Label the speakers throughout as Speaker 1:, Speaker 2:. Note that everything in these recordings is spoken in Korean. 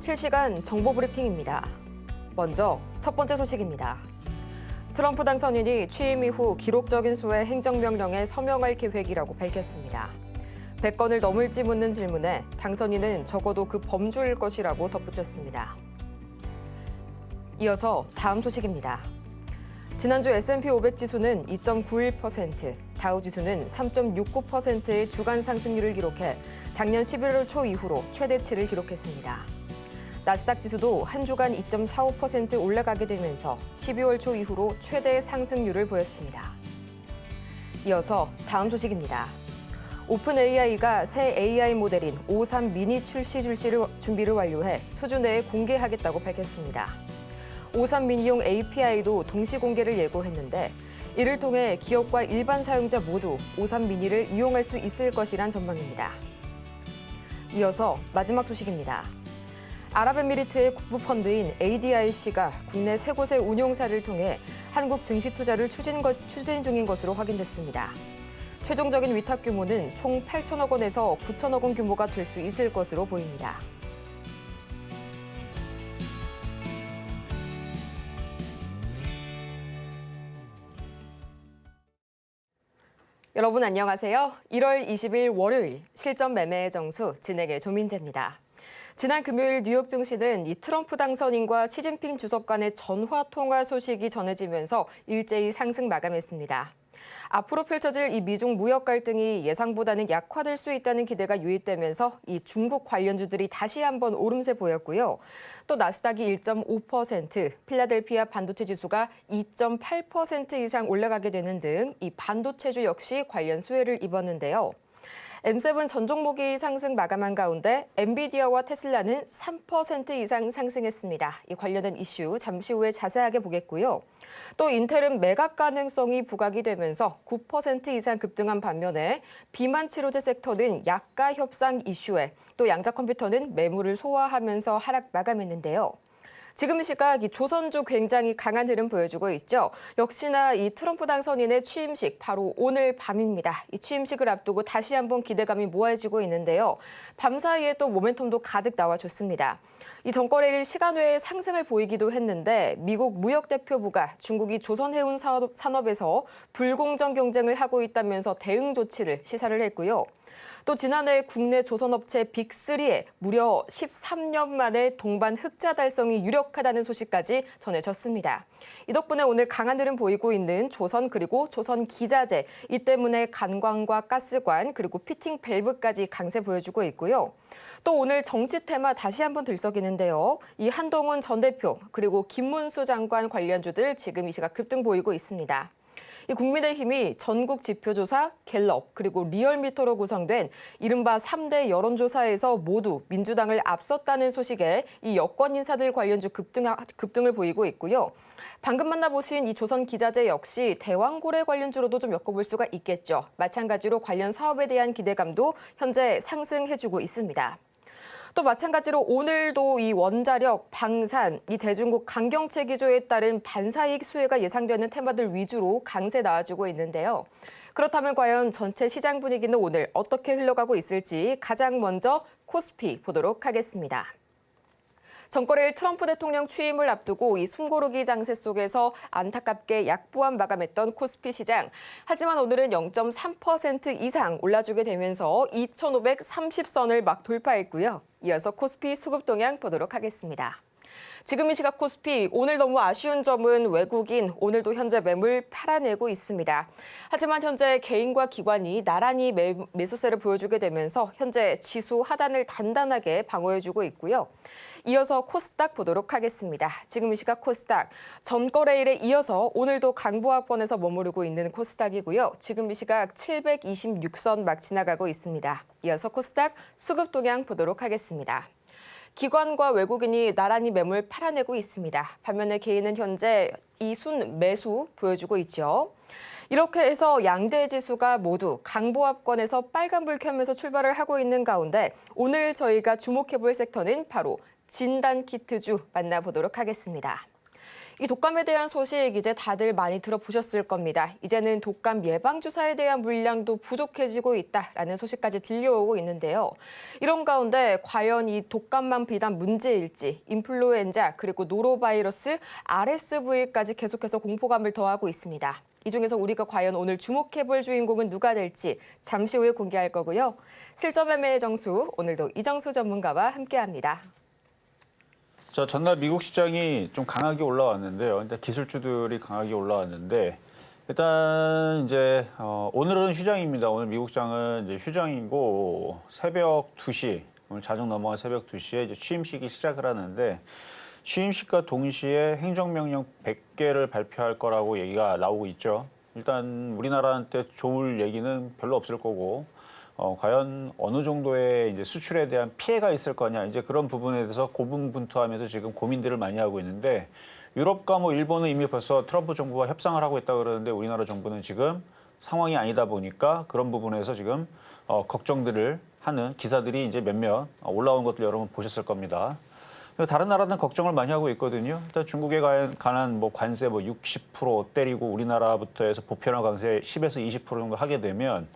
Speaker 1: 실시간 정보 브리핑입니다. 먼저 첫 번째 소식입니다. 트럼프 당선인이 취임 이후 기록적인 수의 행정명령에 서명할 계획이라고 밝혔습니다. 100건을 넘을지 묻는 질문에 당선인은 적어도 그 범주일 것이라고 덧붙였습니다. 이어서 다음 소식입니다. 지난주 S&P 500 지수는 2.91%, 다우 지수는 3.69%의 주간 상승률을 기록해 작년 11월 초 이후로 최대치를 기록했습니다. 나스닥 지수도 한 주간 2.45% 올라가게 되면서 12월 초 이후로 최대 상승률을 보였습니다. 이어서 다음 소식입니다. 오픈 AI가 새 AI 모델인 O3 미니 출시 준비를 완료해 수주 내에 공개하겠다고 밝혔습니다. O3 미니용 API도 동시 공개를 예고했는데 이를 통해 기업과 일반 사용자 모두 O3 미니를 이용할 수 있을 것이란 전망입니다. 이어서 마지막 소식입니다. 아랍에미리트의 국부펀드인 ADIC가 국내 세 곳의 운용사를 통해 한국 증시 투자를 추진 중인 것으로 확인됐습니다. 최종적인 위탁 규모는 총 8천억 원에서 9천억 원 규모가 될 수 있을 것으로 보입니다. 여러분 안녕하세요. 1월 20일 월요일 실전 매매의 정수 진행의 조민재입니다. 지난 금요일 뉴욕 증시는 이 트럼프 당선인과 시진핑 주석 간의 전화 통화 소식이 전해지면서 일제히 상승 마감했습니다. 앞으로 펼쳐질 이 미중 무역 갈등이 예상보다는 약화될 수 있다는 기대가 유입되면서 이 중국 관련주들이 다시 한번 오름세 보였고요. 또 나스닥이 1.5%, 필라델피아 반도체 지수가 2.8% 이상 올라가게 되는 등 이 반도체주 역시 관련 수혜를 입었는데요. M7 전 종목이 상승 마감한 가운데 엔비디아와 테슬라는 3% 이상 상승했습니다. 이 관련된 이슈 잠시 후에 자세하게 보겠고요. 또 인텔은 매각 가능성이 부각이 되면서 9% 이상 급등한 반면에 비만 치료제 섹터는 약가 협상 이슈에 또 양자 컴퓨터는 매물을 소화하면서 하락 마감했는데요. 지금 시각 이 조선주 굉장히 강한 흐름 보여주고 있죠. 역시나 이 트럼프 당선인의 취임식 바로 오늘 밤입니다. 이 취임식을 앞두고 다시 한번 기대감이 모아지고 있는데요. 밤 사이에 또 모멘텀도 가득 나와줬습니다. 이 전거래일 시간 외에 상승을 보이기도 했는데 미국 무역대표부가 중국이 조선해운 산업에서 불공정 경쟁을 하고 있다면서 대응 조치를 시사를 했고요. 또 지난해 국내 조선업체 빅3에 무려 13년 만에 동반 흑자 달성이 유력하다는 소식까지 전해졌습니다. 이 덕분에 오늘 강한 흐름 보이고 있는 조선 그리고 조선 기자재, 이 때문에 관광과 가스관 그리고 피팅 밸브까지 강세 보여주고 있고요. 또 오늘 정치 테마 다시 한번 들썩이는데요. 이 한동훈 전 대표 그리고 김문수 장관 관련주들 지금 이 시각 급등 보이고 있습니다. 이 국민의힘이 전국 지표조사, 갤럽, 그리고 리얼미터로 구성된 이른바 3대 여론조사에서 모두 민주당을 앞섰다는 소식에 이 여권 인사들 관련주 급등을 보이고 있고요. 방금 만나보신 이 조선 기자재 역시 대왕고래 관련주로도 좀 엮어볼 수가 있겠죠. 마찬가지로 관련 사업에 대한 기대감도 현재 상승해주고 있습니다. 또 마찬가지로 오늘도 이 원자력, 방산, 이 대중국 강경채 기조에 따른 반사이익 수혜가 예상되는 테마들 위주로 강세 나와주고 있는데요. 그렇다면 과연 전체 시장 분위기는 오늘 어떻게 흘러가고 있을지 가장 먼저 코스피 보도록 하겠습니다. 전거래일 트럼프 대통령 취임을 앞두고 이 숨고르기 장세 속에서 안타깝게 약보합 마감했던 코스피 시장. 하지만 오늘은 0.3% 이상 올라주게 되면서 2,530선을 막 돌파했고요. 이어서 코스피 수급 동향 보도록 하겠습니다. 지금 이 시각 코스피, 오늘 너무 아쉬운 점은 외국인 오늘도 현재 매물 팔아내고 있습니다. 하지만 현재 개인과 기관이 나란히 매수세를 보여주게 되면서 현재 지수 하단을 단단하게 방어해주고 있고요. 이어서 코스닥 보도록 하겠습니다. 지금 이 시각 코스닥, 전거래일에 이어서 오늘도 강보합권에서 머무르고 있는 코스닥이고요. 지금 이 시각 726선 막 지나가고 있습니다. 이어서 코스닥 수급 동향 보도록 하겠습니다. 기관과 외국인이 나란히 매물 팔아내고 있습니다. 반면에 개인은 현재 이순 매수 보여주고 있죠. 이렇게 해서 양대 지수가 모두 강보합권에서 빨간불 켜면서 출발을 하고 있는 가운데 오늘 저희가 주목해볼 섹터는 바로 진단키트주 만나보도록 하겠습니다. 이 독감에 대한 소식 이제 다들 많이 들어보셨을 겁니다. 이제는 독감 예방 주사에 대한 물량도 부족해지고 있다라는 소식까지 들려오고 있는데요. 이런 가운데 과연 이 독감만 비단 문제일지 인플루엔자 그리고 노로바이러스, RSV까지 계속해서 공포감을 더하고 있습니다. 이 중에서 우리가 과연 오늘 주목해볼 주인공은 누가 될지 잠시 후에 공개할 거고요. 실전 매매의 정수, 오늘도 이정수 전문가와 함께합니다.
Speaker 2: 자, 전날 미국 시장이 좀 강하게 올라왔는데요. 일단 기술주들이 강하게 올라왔는데 일단 이제 오늘은 휴장입니다. 오늘 미국 시장은 이제 휴장이고 새벽 2시, 오늘 자정 넘어간 새벽 2시에 이제 취임식이 시작을 하는데 취임식과 동시에 행정명령 100개를 발표할 거라고 얘기가 나오고 있죠. 일단 우리나라한테 좋을 얘기는 별로 없을 거고 과연 어느 정도의 이제 수출에 대한 피해가 있을 거냐 이제 그런 부분에 대해서 고분분투하면서 지금 고민들을 많이 하고 있는데 유럽과 뭐 일본은 이미 벌써 트럼프 정부와 협상을 하고 있다 그러는데 우리나라 정부는 지금 상황이 아니다 보니까 그런 부분에서 지금 걱정들을 하는 기사들이 이제 몇몇 올라온 것들 여러분 보셨을 겁니다. 다른 나라는 걱정을 많이 하고 있거든요. 일단 중국에 관한 뭐 관세 뭐 60% 때리고 우리나라부터 해서 보편화 관세 10에서 20% 정도 하게 되면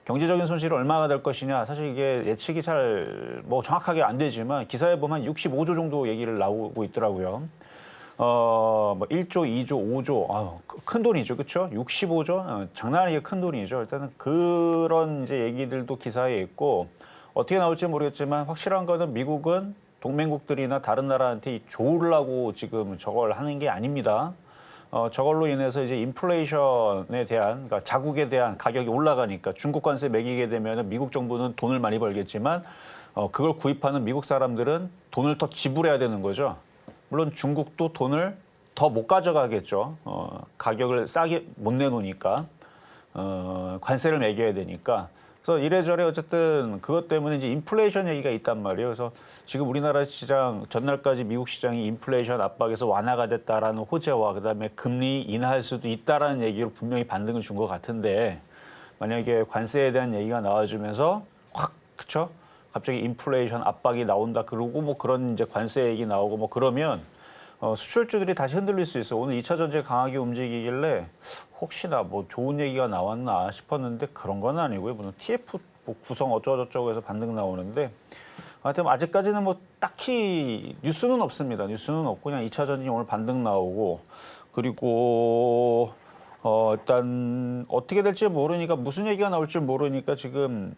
Speaker 2: 경제적인 손실이 얼마가 될 것이냐. 사실 이게 예측이 잘 뭐 정확하게 안 되지만 기사에 보면 65조 정도 얘기를 나오고 있더라고요. 뭐 1조, 2조, 5조, 큰 돈이죠, 그렇죠? 65조, 장난 아니게 큰 돈이죠. 일단은 그런 이제 얘기들도 기사에 있고 어떻게 나올지 모르겠지만 확실한 거는 미국은 동맹국들이나 다른 나라한테 좋으려고 지금 저걸 하는 게 아닙니다. 저걸로 인해서 이제 인플레이션에 대한, 그러니까 자국에 대한 가격이 올라가니까 중국 관세 매기게 되면 미국 정부는 돈을 많이 벌겠지만 그걸 구입하는 미국 사람들은 돈을 더 지불해야 되는 거죠. 물론 중국도 돈을 더 못 가져가겠죠. 가격을 싸게 못 내놓으니까 관세를 매겨야 되니까. 그래서 이래저래 어쨌든 그것 때문에 이제 인플레이션 얘기가 있단 말이에요. 그래서 지금 우리나라 시장 전날까지 미국 시장이 인플레이션 압박에서 완화가 됐다라는 호재와 그다음에 금리 인하할 수도 있다라는 얘기로 분명히 반등을 준 것 같은데 만약에 관세에 대한 얘기가 나와주면서 확 그쵸? 갑자기 인플레이션 압박이 나온다 그러고 뭐 그런 이제 관세 얘기 나오고 뭐 그러면 수출주들이 다시 흔들릴 수 있어. 오늘 2차 전지 강하게 움직이길래 혹시나 뭐 좋은 얘기가 나왔나 싶었는데 그런 건 아니고요. 물론 TF 구성 어쩌고저쩌고 해서 반등 나오는데 하여튼 아직까지는 뭐 딱히 뉴스는 없습니다. 뉴스는 없고 그냥 2차 전지 오늘 반등 나오고 그리고 일단 어떻게 될지 모르니까 무슨 얘기가 나올지 모르니까 지금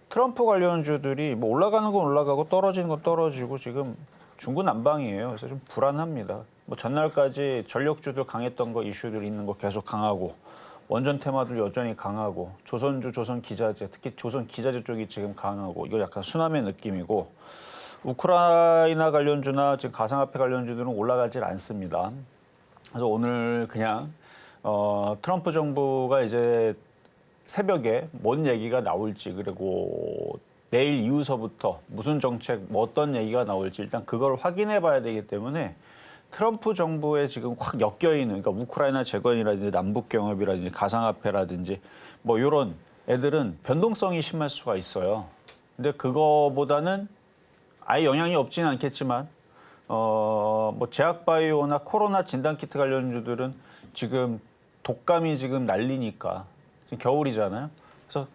Speaker 2: 트럼프 관련주들이 뭐 올라가는 건 올라가고 떨어지는 건 떨어지고 지금 중구난방이에요. 그래서 좀 불안합니다. 뭐 전날까지 전력주들 강했던 거 이슈들 있는 거 계속 강하고 원전 테마들 여전히 강하고 조선주, 조선기자재 특히 조선기자재 쪽이 지금 강하고 이거 약간 순환의 느낌이고 우크라이나 관련주나 지금 가상화폐 관련주들은 올라가질 않습니다. 그래서 오늘 그냥 트럼프 정부가 이제 새벽에 뭔 얘기가 나올지 그리고 내일 이후서부터 무슨 정책, 뭐 어떤 얘기가 나올지 일단 그걸 확인해 봐야 되기 때문에 트럼프 정부에 지금 확 엮여 있는 그러니까 우크라이나 재건이라든지 남북 경협이라든지 가상화폐라든지 뭐 이런 애들은 변동성이 심할 수가 있어요. 근데 그거보다는 아예 영향이 없지는 않겠지만 뭐 제약바이오나 코로나 진단키트 관련주들은 지금 독감이 지금 난리니까 지금 겨울이잖아요. 그래서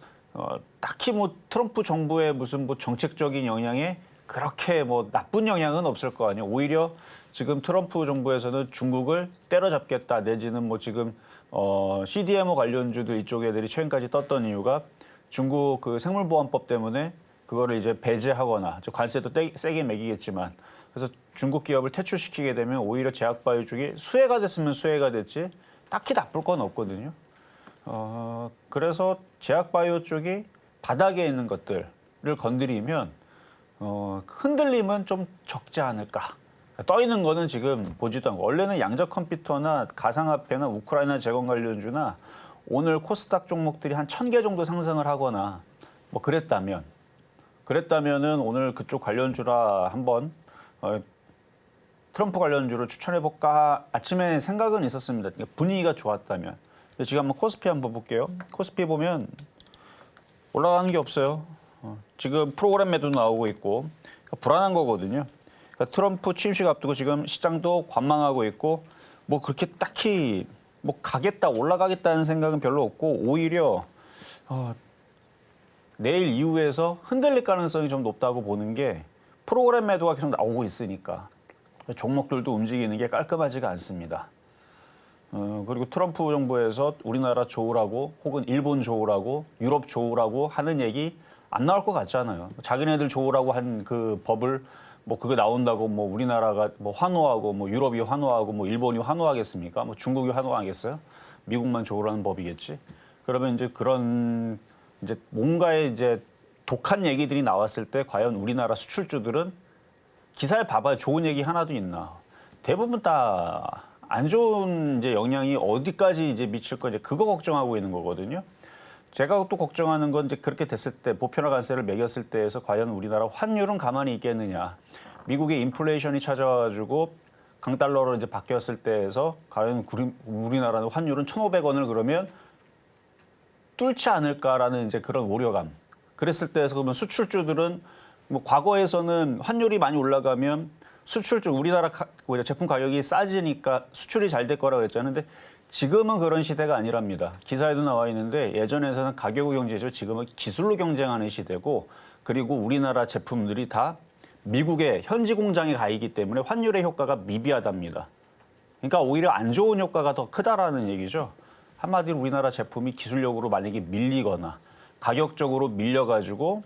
Speaker 2: 딱히 뭐 트럼프 정부의 무슨 뭐 정책적인 영향에 그렇게 뭐 나쁜 영향은 없을 거 아니에요. 오히려 지금 트럼프 정부에서는 중국을 때려잡겠다 내지는 뭐 지금 CDMO 관련주도 이쪽 애들이 최근까지 떴던 이유가 중국 그 생물보안법 때문에 그거를 이제 배제하거나 관세도 세게 매기겠지만 그래서 중국 기업을 퇴출시키게 되면 오히려 제약바이오 쪽이 수혜가 됐으면 수혜가 됐지 딱히 나쁠 건 없거든요. 그래서 제약바이오 쪽이 바닥에 있는 것들을 건드리면 흔들림은 좀 적지 않을까. 떠 있는 거는 지금 보지도 않고 원래는 양자 컴퓨터나 가상화폐나 우크라이나 재건 관련주나 오늘 코스닥 종목들이 한 1000개 정도 상승을 하거나 뭐 그랬다면은 오늘 그쪽 관련주라 한번 트럼프 관련주를 추천해볼까 아침에 생각은 있었습니다. 분위기가 좋았다면. 지금 한번 코스피 한번 볼게요. 코스피 보면 올라가는 게 없어요. 지금 프로그램 매도 나오고 있고 그러니까 불안한 거거든요. 그러니까 트럼프 취임식 앞두고 지금 시장도 관망하고 있고 뭐 그렇게 딱히 뭐 가겠다 올라가겠다는 생각은 별로 없고 오히려 내일 이후에서 흔들릴 가능성이 좀 높다고 보는 게 프로그램 매도가 계속 나오고 있으니까 종목들도 움직이는 게 깔끔하지가 않습니다. 그리고 트럼프 정부에서 우리나라 좋으라고 혹은 일본 좋으라고 유럽 좋으라고 하는 얘기 안 나올 것 같잖아요. 자기네들 좋으라고 한 그 법을 뭐 그거 나온다고 뭐 우리나라가 뭐 환호하고 뭐 유럽이 환호하고 뭐 일본이 환호하겠습니까? 뭐 중국이 환호하겠어요? 미국만 좋으라는 법이겠지. 그러면 이제 그런 이제 뭔가의 이제 독한 얘기들이 나왔을 때 과연 우리나라 수출주들은 기사에 봐봐요. 좋은 얘기 하나도 있나? 대부분 다 안 좋은 이제 영향이 어디까지 이제 미칠 건지 그거 걱정하고 있는 거거든요. 제가 또 걱정하는 건 이제 그렇게 됐을 때 보편화 관세를 매겼을 때에서 과연 우리나라 환율은 가만히 있겠느냐. 미국의 인플레이션이 찾아와가지고 강달러로 이제 바뀌었을 때에서 과연 우리나라는 환율은 1,500원을 그러면 뚫지 않을까라는 이제 그런 우려감. 그랬을 때에서 그러면 수출주들은 뭐 과거에서는 환율이 많이 올라가면 수출주 우리나라 제품 가격이 싸지니까 수출이 잘 될 거라고 했잖아요. 근데 지금은 그런 시대가 아니랍니다. 기사에도 나와 있는데 예전에서는 가격의 경제죠. 지금은 기술로 경쟁하는 시대고 그리고 우리나라 제품들이 다 미국의 현지 공장에 가 있기 때문에 환율의 효과가 미비하답니다. 그러니까 오히려 안 좋은 효과가 더 크다라는 얘기죠. 한마디로 우리나라 제품이 기술력으로 만약에 밀리거나 가격적으로 밀려가지고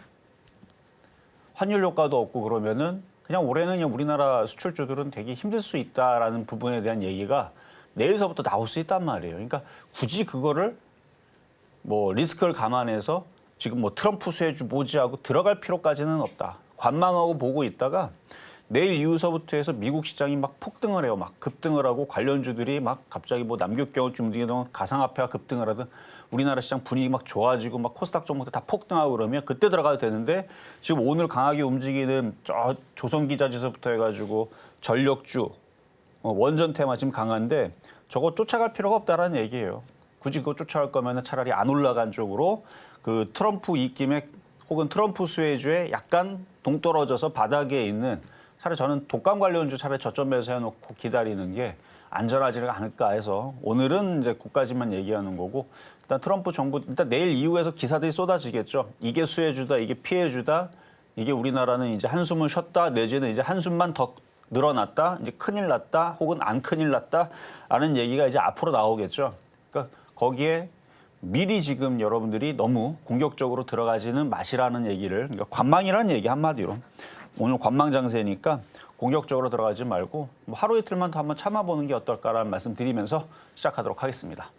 Speaker 2: 환율 효과도 없고 그러면은 그냥 올해는 그냥 우리나라 수출주들은 되게 힘들 수 있다라는 부분에 대한 얘기가 내일서부터 나올 수 있단 말이에요. 그러니까 굳이 그거를 뭐 리스크를 감안해서 지금 뭐 트럼프 수혜주 모지하고 들어갈 필요까지는 없다. 관망하고 보고 있다가 내일 이후서부터 해서 미국 시장이 막 폭등을 해요. 막 급등을 하고 관련주들이 막 갑자기 뭐 남극경화증 움직이던 가상화폐가 급등을 하든 우리나라 시장 분위기 막 좋아지고 막 코스닥 종목들 다 폭등하고 그러면 그때 들어가도 되는데 지금 오늘 강하게 움직이는 저 조선기자지수부터 해가지고 전력주, 원전 테마 지금 강한데 저거 쫓아갈 필요가 없다라는 얘기예요. 굳이 그거 쫓아갈 거면 차라리 안 올라간 쪽으로 그 트럼프 입김에 혹은 트럼프 수혜주에 약간 동떨어져서 바닥에 있는 차라리 저는 독감 관련주 차라리 저점 매수해놓고 기다리는 게 안전하지는 않을까 해서 오늘은 이제 그까지만 얘기하는 거고 일단 트럼프 정부 일단 내일 이후에서 기사들이 쏟아지겠죠. 이게 수혜주다, 이게 피해주다, 이게 우리나라는 이제 한숨을 쉬었다 내지는 이제 한숨만 더 늘어났다, 이제 큰일 났다, 혹은 안 큰일 났다라는 얘기가 이제 앞으로 나오겠죠. 그러니까 거기에 미리 지금 여러분들이 너무 공격적으로 들어가지는 마시라는 얘기를 그러니까 관망이라는 얘기 한마디로 오늘 관망 장세니까 공격적으로 들어가지 말고 뭐 하루 이틀만 더 한번 참아보는 게 어떨까라는 말씀 드리면서 시작하도록 하겠습니다.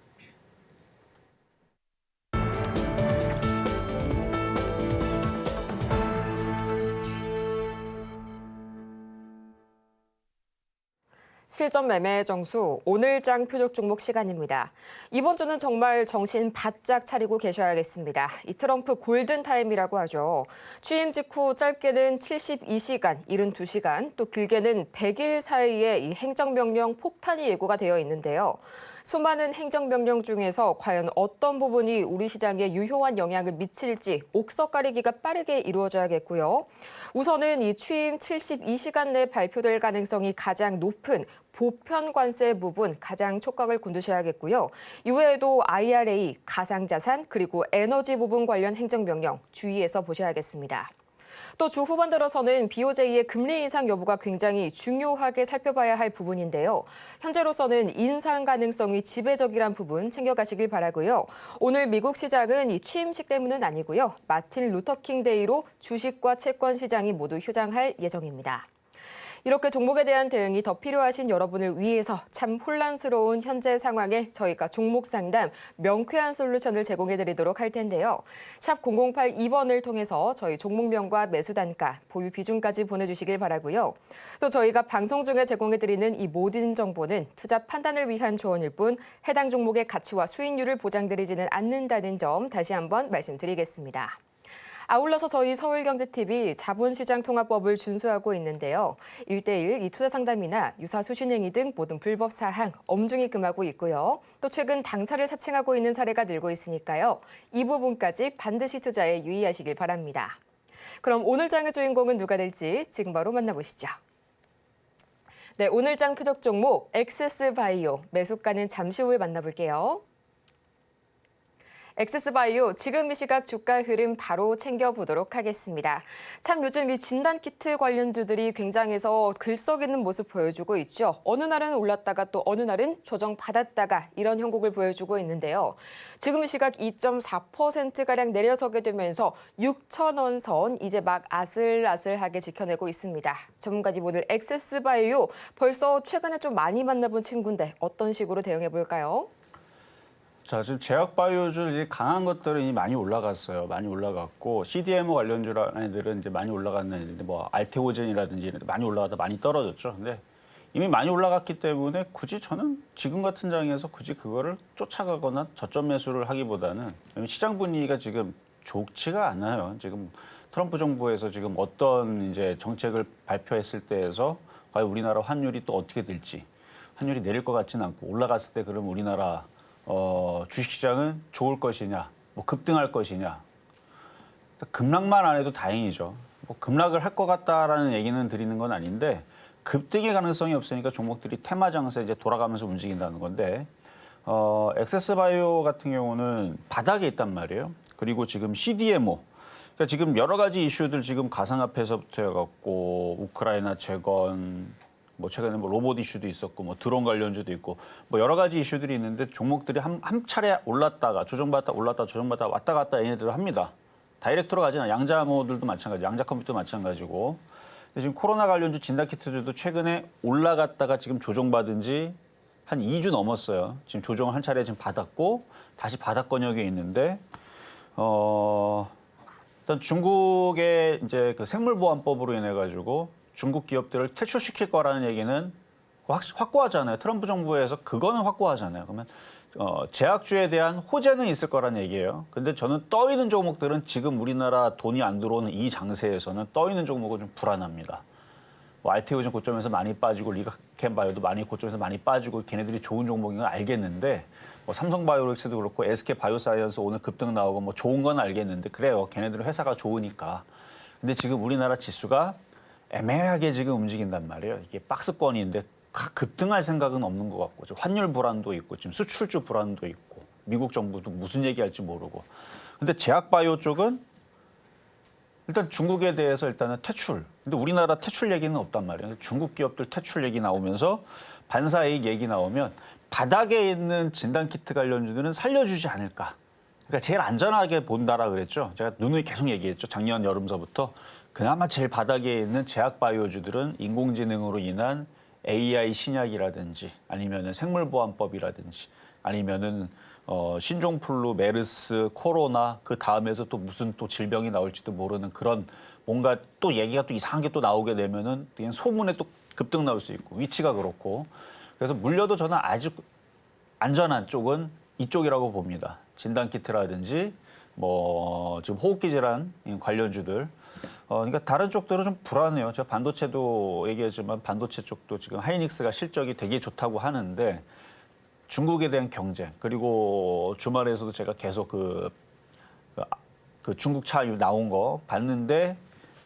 Speaker 1: 실전 매매 정수 오늘장 표적 종목 시간입니다. 이번 주는 정말 정신 바짝 차리고 계셔야겠습니다. 이 트럼프 골든타임이라고 하죠. 취임 직후 짧게는 72시간, 72시간, 또 길게는 100일 사이에 이 행정명령 폭탄이 예고가 되어 있는데요. 수많은 행정명령 중에서 과연 어떤 부분이 우리 시장에 유효한 영향을 미칠지 옥석 가리기가 빠르게 이루어져야겠고요. 우선은 이 취임 72시간 내 발표될 가능성이 가장 높은 보편 관세 부분 가장 촉각을 곤두셔야겠고요. 이외에도 IRA, 가상자산, 그리고 에너지 부분 관련 행정명령 주의해서 보셔야겠습니다. 또 주 후반 들어서는 BOJ의 금리 인상 여부가 굉장히 중요하게 살펴봐야 할 부분인데요. 현재로서는 인상 가능성이 지배적이란 부분 챙겨가시길 바라고요. 오늘 미국 시장은 이 취임식 때문은 아니고요. 마틴 루터킹 데이로 주식과 채권 시장이 모두 휴장할 예정입니다. 이렇게 종목에 대한 대응이 더 필요하신 여러분을 위해서 참 혼란스러운 현재 상황에 저희가 종목 상담 명쾌한 솔루션을 제공해드리도록 할 텐데요. 샵 0082번을 통해서 저희 종목명과 매수 단가, 보유 비중까지 보내주시길 바라고요. 또 저희가 방송 중에 제공해드리는 이 모든 정보는 투자 판단을 위한 조언일 뿐 해당 종목의 가치와 수익률을 보장드리지는 않는다는 점 다시 한번 말씀드리겠습니다. 아울러서 저희 서울경제TV 자본시장통화법을 준수하고 있는데요. 1:1 이 투자 상담이나 유사 수신행위 등 모든 불법 사항 엄중히 금하고 있고요. 또 최근 당사를 사칭하고 있는 사례가 늘고 있으니까요. 이 부분까지 반드시 투자에 유의하시길 바랍니다. 그럼 오늘 장의 주인공은 누가 될지 지금 바로 만나보시죠. 네, 오늘장 표적 종목 엑세스바이오 매수가는 잠시 후에 만나볼게요. 엑세스바이오 지금 이 시각 주가 흐름 바로 챙겨보도록 하겠습니다. 참 요즘 이 진단키트 관련주들이 굉장해서 들썩이는 모습 보여주고 있죠. 어느 날은 올랐다가 또 어느 날은 조정받았다가 이런 형국을 보여주고 있는데요. 지금 이 시각 2.4%가량 내려서게 되면서 6,000원 선 이제 막 아슬아슬하게 지켜내고 있습니다. 전문가님 오늘 엑세스바이오 벌써 최근에 좀 많이 만나본 친구인데 어떤 식으로 대응해볼까요?
Speaker 2: 자, 지금 제약바이오주 강한 것들은 이미 많이 올라갔어요. 많이 올라갔고 CDMO 관련주라는 애들은 이제 많이 올라갔는데 뭐 알테오젠이라든지 이런 데 많이 올라가다 많이 떨어졌죠. 근데 이미 많이 올라갔기 때문에 굳이 저는 지금 같은 장에서 굳이 그거를 쫓아가거나 저점 매수를 하기보다는 시장 분위기가 지금 좋지가 않아요. 지금 트럼프 정부에서 지금 어떤 이제 정책을 발표했을 때에서 과연 우리나라 환율이 또 어떻게 될지 환율이 내릴 것 같지는 않고 올라갔을 때 그럼 우리나라 주식시장은 좋을 것이냐, 뭐 급등할 것이냐. 급락만 안 해도 다행이죠. 뭐 급락을 할 것 같다라는 얘기는 드리는 건 아닌데 급등의 가능성이 없으니까 종목들이 테마 장세 이제 돌아가면서 움직인다는 건데 엑세스바이오 같은 경우는 바닥에 있단 말이에요. 그리고 지금 CDMO. 그러니까 지금 여러 가지 이슈들 지금 가상화폐에서부터 해갖고 우크라이나 재건 뭐 최근에 뭐 로봇 이슈도 있었고 뭐 드론 관련주도 있고 뭐 여러 가지 이슈들이 있는데 종목들이 한 차례 올랐다가 조정받았다 올랐다 조정받았다 왔다 갔다 얘네들 합니다. 다이렉트로 가지는 양자모들도 마찬가지, 양자컴퓨터도 마찬가지고. 근데 지금 코로나 관련주 진단키트들도 최근에 올라갔다가 지금 조정받은 지 한 2주 넘었어요. 지금 조정을 한 차례 지금 받았고 다시 바닥권역에 있는데 일단 중국의 이제 그 생물보안법으로 인해 가지고 중국 기업들을 퇴출시킬 거라는 얘기는 확고하잖아요. 트럼프 정부에서 그거는 확고하잖아요. 그러면 제약주에 대한 호재는 있을 거라는 얘기예요. 근데 저는 떠 있는 종목들은 지금 우리나라 돈이 안 들어오는 이 장세에서는 떠 있는 종목은 좀 불안합니다. 뭐 알테오젠 고점에서 많이 빠지고 리가캠바이오도 많이 고점에서 많이 빠지고 걔네들이 좋은 종목인 건 알겠는데 뭐 삼성바이오로직스도 그렇고 SK바이오사이언스 오늘 급등 나오고 뭐 좋은 건 알겠는데 그래요. 걔네들은 회사가 좋으니까. 근데 지금 우리나라 지수가 애매하게 지금 움직인단 말이에요. 이게 박스권인데 급등할 생각은 없는 것 같고 환율 불안도 있고 지금 수출주 불안도 있고 미국 정부도 무슨 얘기할지 모르고. 근데 제약바이오 쪽은 일단 중국에 대해서 일단은 퇴출. 근데 우리나라 퇴출 얘기는 없단 말이에요. 중국 기업들 퇴출 얘기 나오면서 반사이익 얘기 나오면 바닥에 있는 진단키트 관련주들은 살려주지 않을까. 그러니까 제일 안전하게 본다라 그랬죠. 제가 누누이 계속 얘기했죠. 작년 여름서부터. 그나마 제일 바닥에 있는 제약바이오주들은 인공지능으로 인한 AI 신약이라든지 아니면은 생물보안법이라든지 아니면은 신종플루, 메르스, 코로나 그 다음에서 또 무슨 또 질병이 나올지도 모르는 그런 뭔가 또 얘기가 또 이상하게 또 나오게 되면은 그냥 소문에 또 급등 나올 수 있고 위치가 그렇고 그래서 물려도 저는 아주 안전한 쪽은 이쪽이라고 봅니다. 진단키트라든지 뭐 지금 호흡기 질환 관련주들. 그러니까 다른 쪽들은 좀 불안해요. 제가 반도체도 얘기했지만 반도체 쪽도 지금 하이닉스가 실적이 되게 좋다고 하는데 중국에 대한 경쟁 그리고 주말에서도 제가 계속 그 중국 차 나온 거 봤는데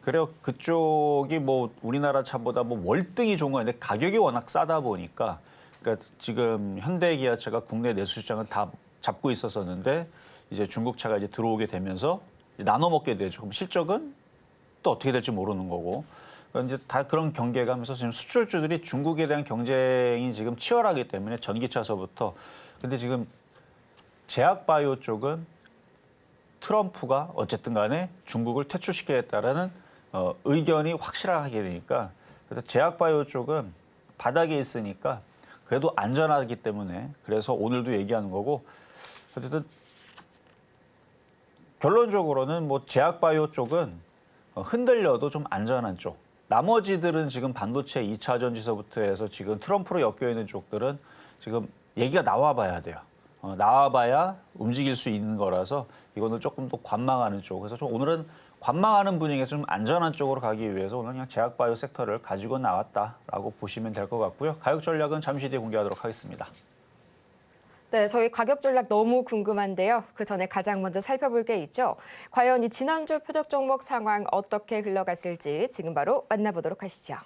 Speaker 2: 그래요. 그쪽이 뭐 우리나라 차보다 뭐 월등히 좋은 건 아닌데 가격이 워낙 싸다 보니까 그러니까 지금 현대기아차가 국내 내수 시장을 다 잡고 있었었는데 이제 중국 차가 이제 들어오게 되면서 나눠 먹게 되죠. 그럼 실적은 또 어떻게 될지 모르는 거고. 그러니까 이제 다 그런 경계가면서 지금 수출주들이 중국에 대한 경쟁이 지금 치열하기 때문에 전기차서부터. 근데 지금 제약바이오 쪽은 트럼프가 어쨌든 간에 중국을 퇴출시키겠다라는 의견이 확실하게 되니까 그래서 제약바이오 쪽은 바닥에 있으니까 그래도 안전하기 때문에 그래서 오늘도 얘기하는 거고 어쨌든 결론적으로는 뭐 제약바이오 쪽은 흔들려도 좀 안전한 쪽. 나머지들은 지금 반도체 2차 전지서부터 해서 지금 트럼프로 엮여 있는 쪽들은 지금 얘기가 나와봐야 돼요. 나와봐야 움직일 수 있는 거라서 이거는 조금 더 관망하는 쪽. 그래서 좀 오늘은 관망하는 분위기에서 좀 안전한 쪽으로 가기 위해서 오늘 그냥 제약바이오 섹터를 가지고 나왔다라고 보시면 될 것 같고요. 가격 전략은 잠시 뒤에 공개하도록 하겠습니다.
Speaker 1: 네, 저희 가격 전략 너무 궁금한데요. 그 전에 가장 먼저 살펴볼 게 있죠. 과연 이 지난주 표적 종목 상황 어떻게 흘러갔을지 지금 바로 만나보도록 하시죠.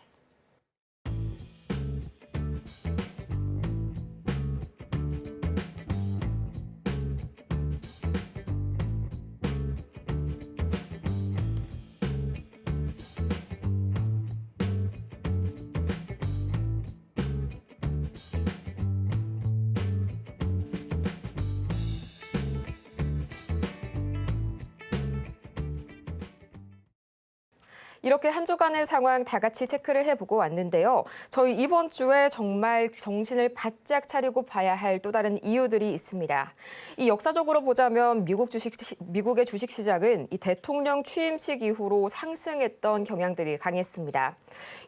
Speaker 1: 이렇게 한 주간의 상황 다 같이 체크를 해보고 왔는데요. 저희 이번 주에 정말 정신을 바짝 차리고 봐야 할 또 다른 이유들이 있습니다. 이 역사적으로 보자면 미국의 주식 시장은 이 대통령 취임식 이후로 상승했던 경향들이 강했습니다.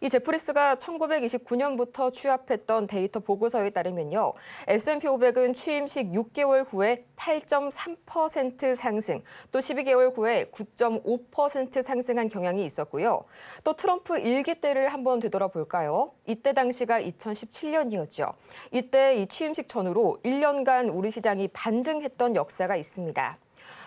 Speaker 1: 이 제프리스가 1929년부터 취합했던 데이터 보고서에 따르면요. S&P 500은 취임식 6개월 후에 8.3% 상승, 또 12개월 후에 9.5% 상승한 경향이 있었고요. 또 트럼프 일기 때를 한번 되돌아볼까요? 이때 당시가 2017년이었죠. 이때 이 취임식 전후로 1년간 우리 시장이 반등했던 역사가 있습니다.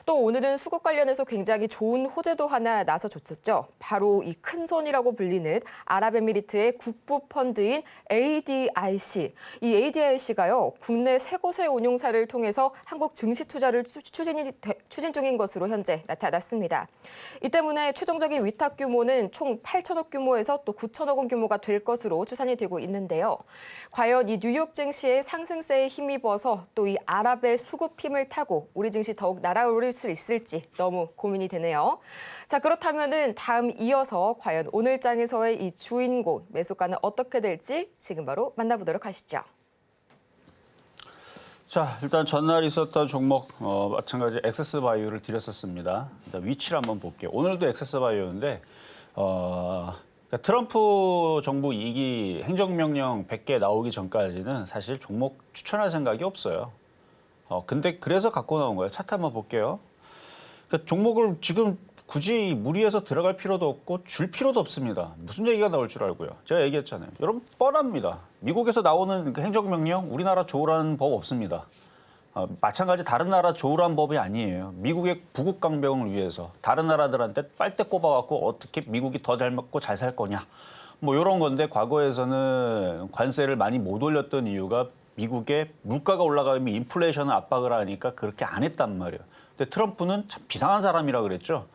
Speaker 1: 또 오늘은 수급 관련해서 굉장히 좋은 호재도 하나 나서줬었죠. 바로 이 큰손이라고 불리는 아랍에미리트의 국부 펀드인 ADIC. 이 ADIC가요, 국내 세 곳의 운용사를 통해서 한국 증시 투자를 추진 중인 것으로 현재 나타났습니다. 이 때문에 최종적인 위탁 규모는 총 8천억 규모에서 또 9천억 원 규모가 될 것으로 추산이 되고 있는데요. 과연 이 뉴욕 증시의 상승세에 힘입어서 또 이 아랍의 수급 힘을 타고 우리 증시 더욱 날아오를 수 있을지 너무 고민이 되네요. 자, 그렇다면은 다음 이어서 과연 오늘 장에서의 이 주인공 매수가는 어떻게 될지 지금 바로 만나보도록 하시죠.
Speaker 2: 자, 일단 전날 있었던 종목 마찬가지 엑세스바이오를 드렸었습니다. 일단 위치를 한번 볼게요. 오늘도 엑세스바이오인데 그러니까 트럼프 정부 2기 행정명령 100개 나오기 전까지는 사실 종목 추천할 생각이 없어요. 근데 그래서 갖고 나온 거예요. 차트 한번 볼게요. 그러니까 종목을 지금 굳이 무리해서 들어갈 필요도 없고 줄 필요도 없습니다. 무슨 얘기가 나올 줄 알고요. 제가 얘기했잖아요. 여러분 뻔합니다. 미국에서 나오는 그 행정명령 우리나라 조우라는 법 없습니다. 마찬가지 다른 나라 조우라는 법이 아니에요. 미국의 부국 강병을 위해서 다른 나라들한테 빨대 꼽아갖고 어떻게 미국이 더 잘 먹고 잘 살 거냐. 뭐 이런 건데 과거에서는 관세를 많이 못 올렸던 이유가 미국의 물가가 올라가면 인플레이션을 압박을 하니까 그렇게 안 했단 말이에요. 근데 트럼프는 참 비상한 사람이라 그랬죠.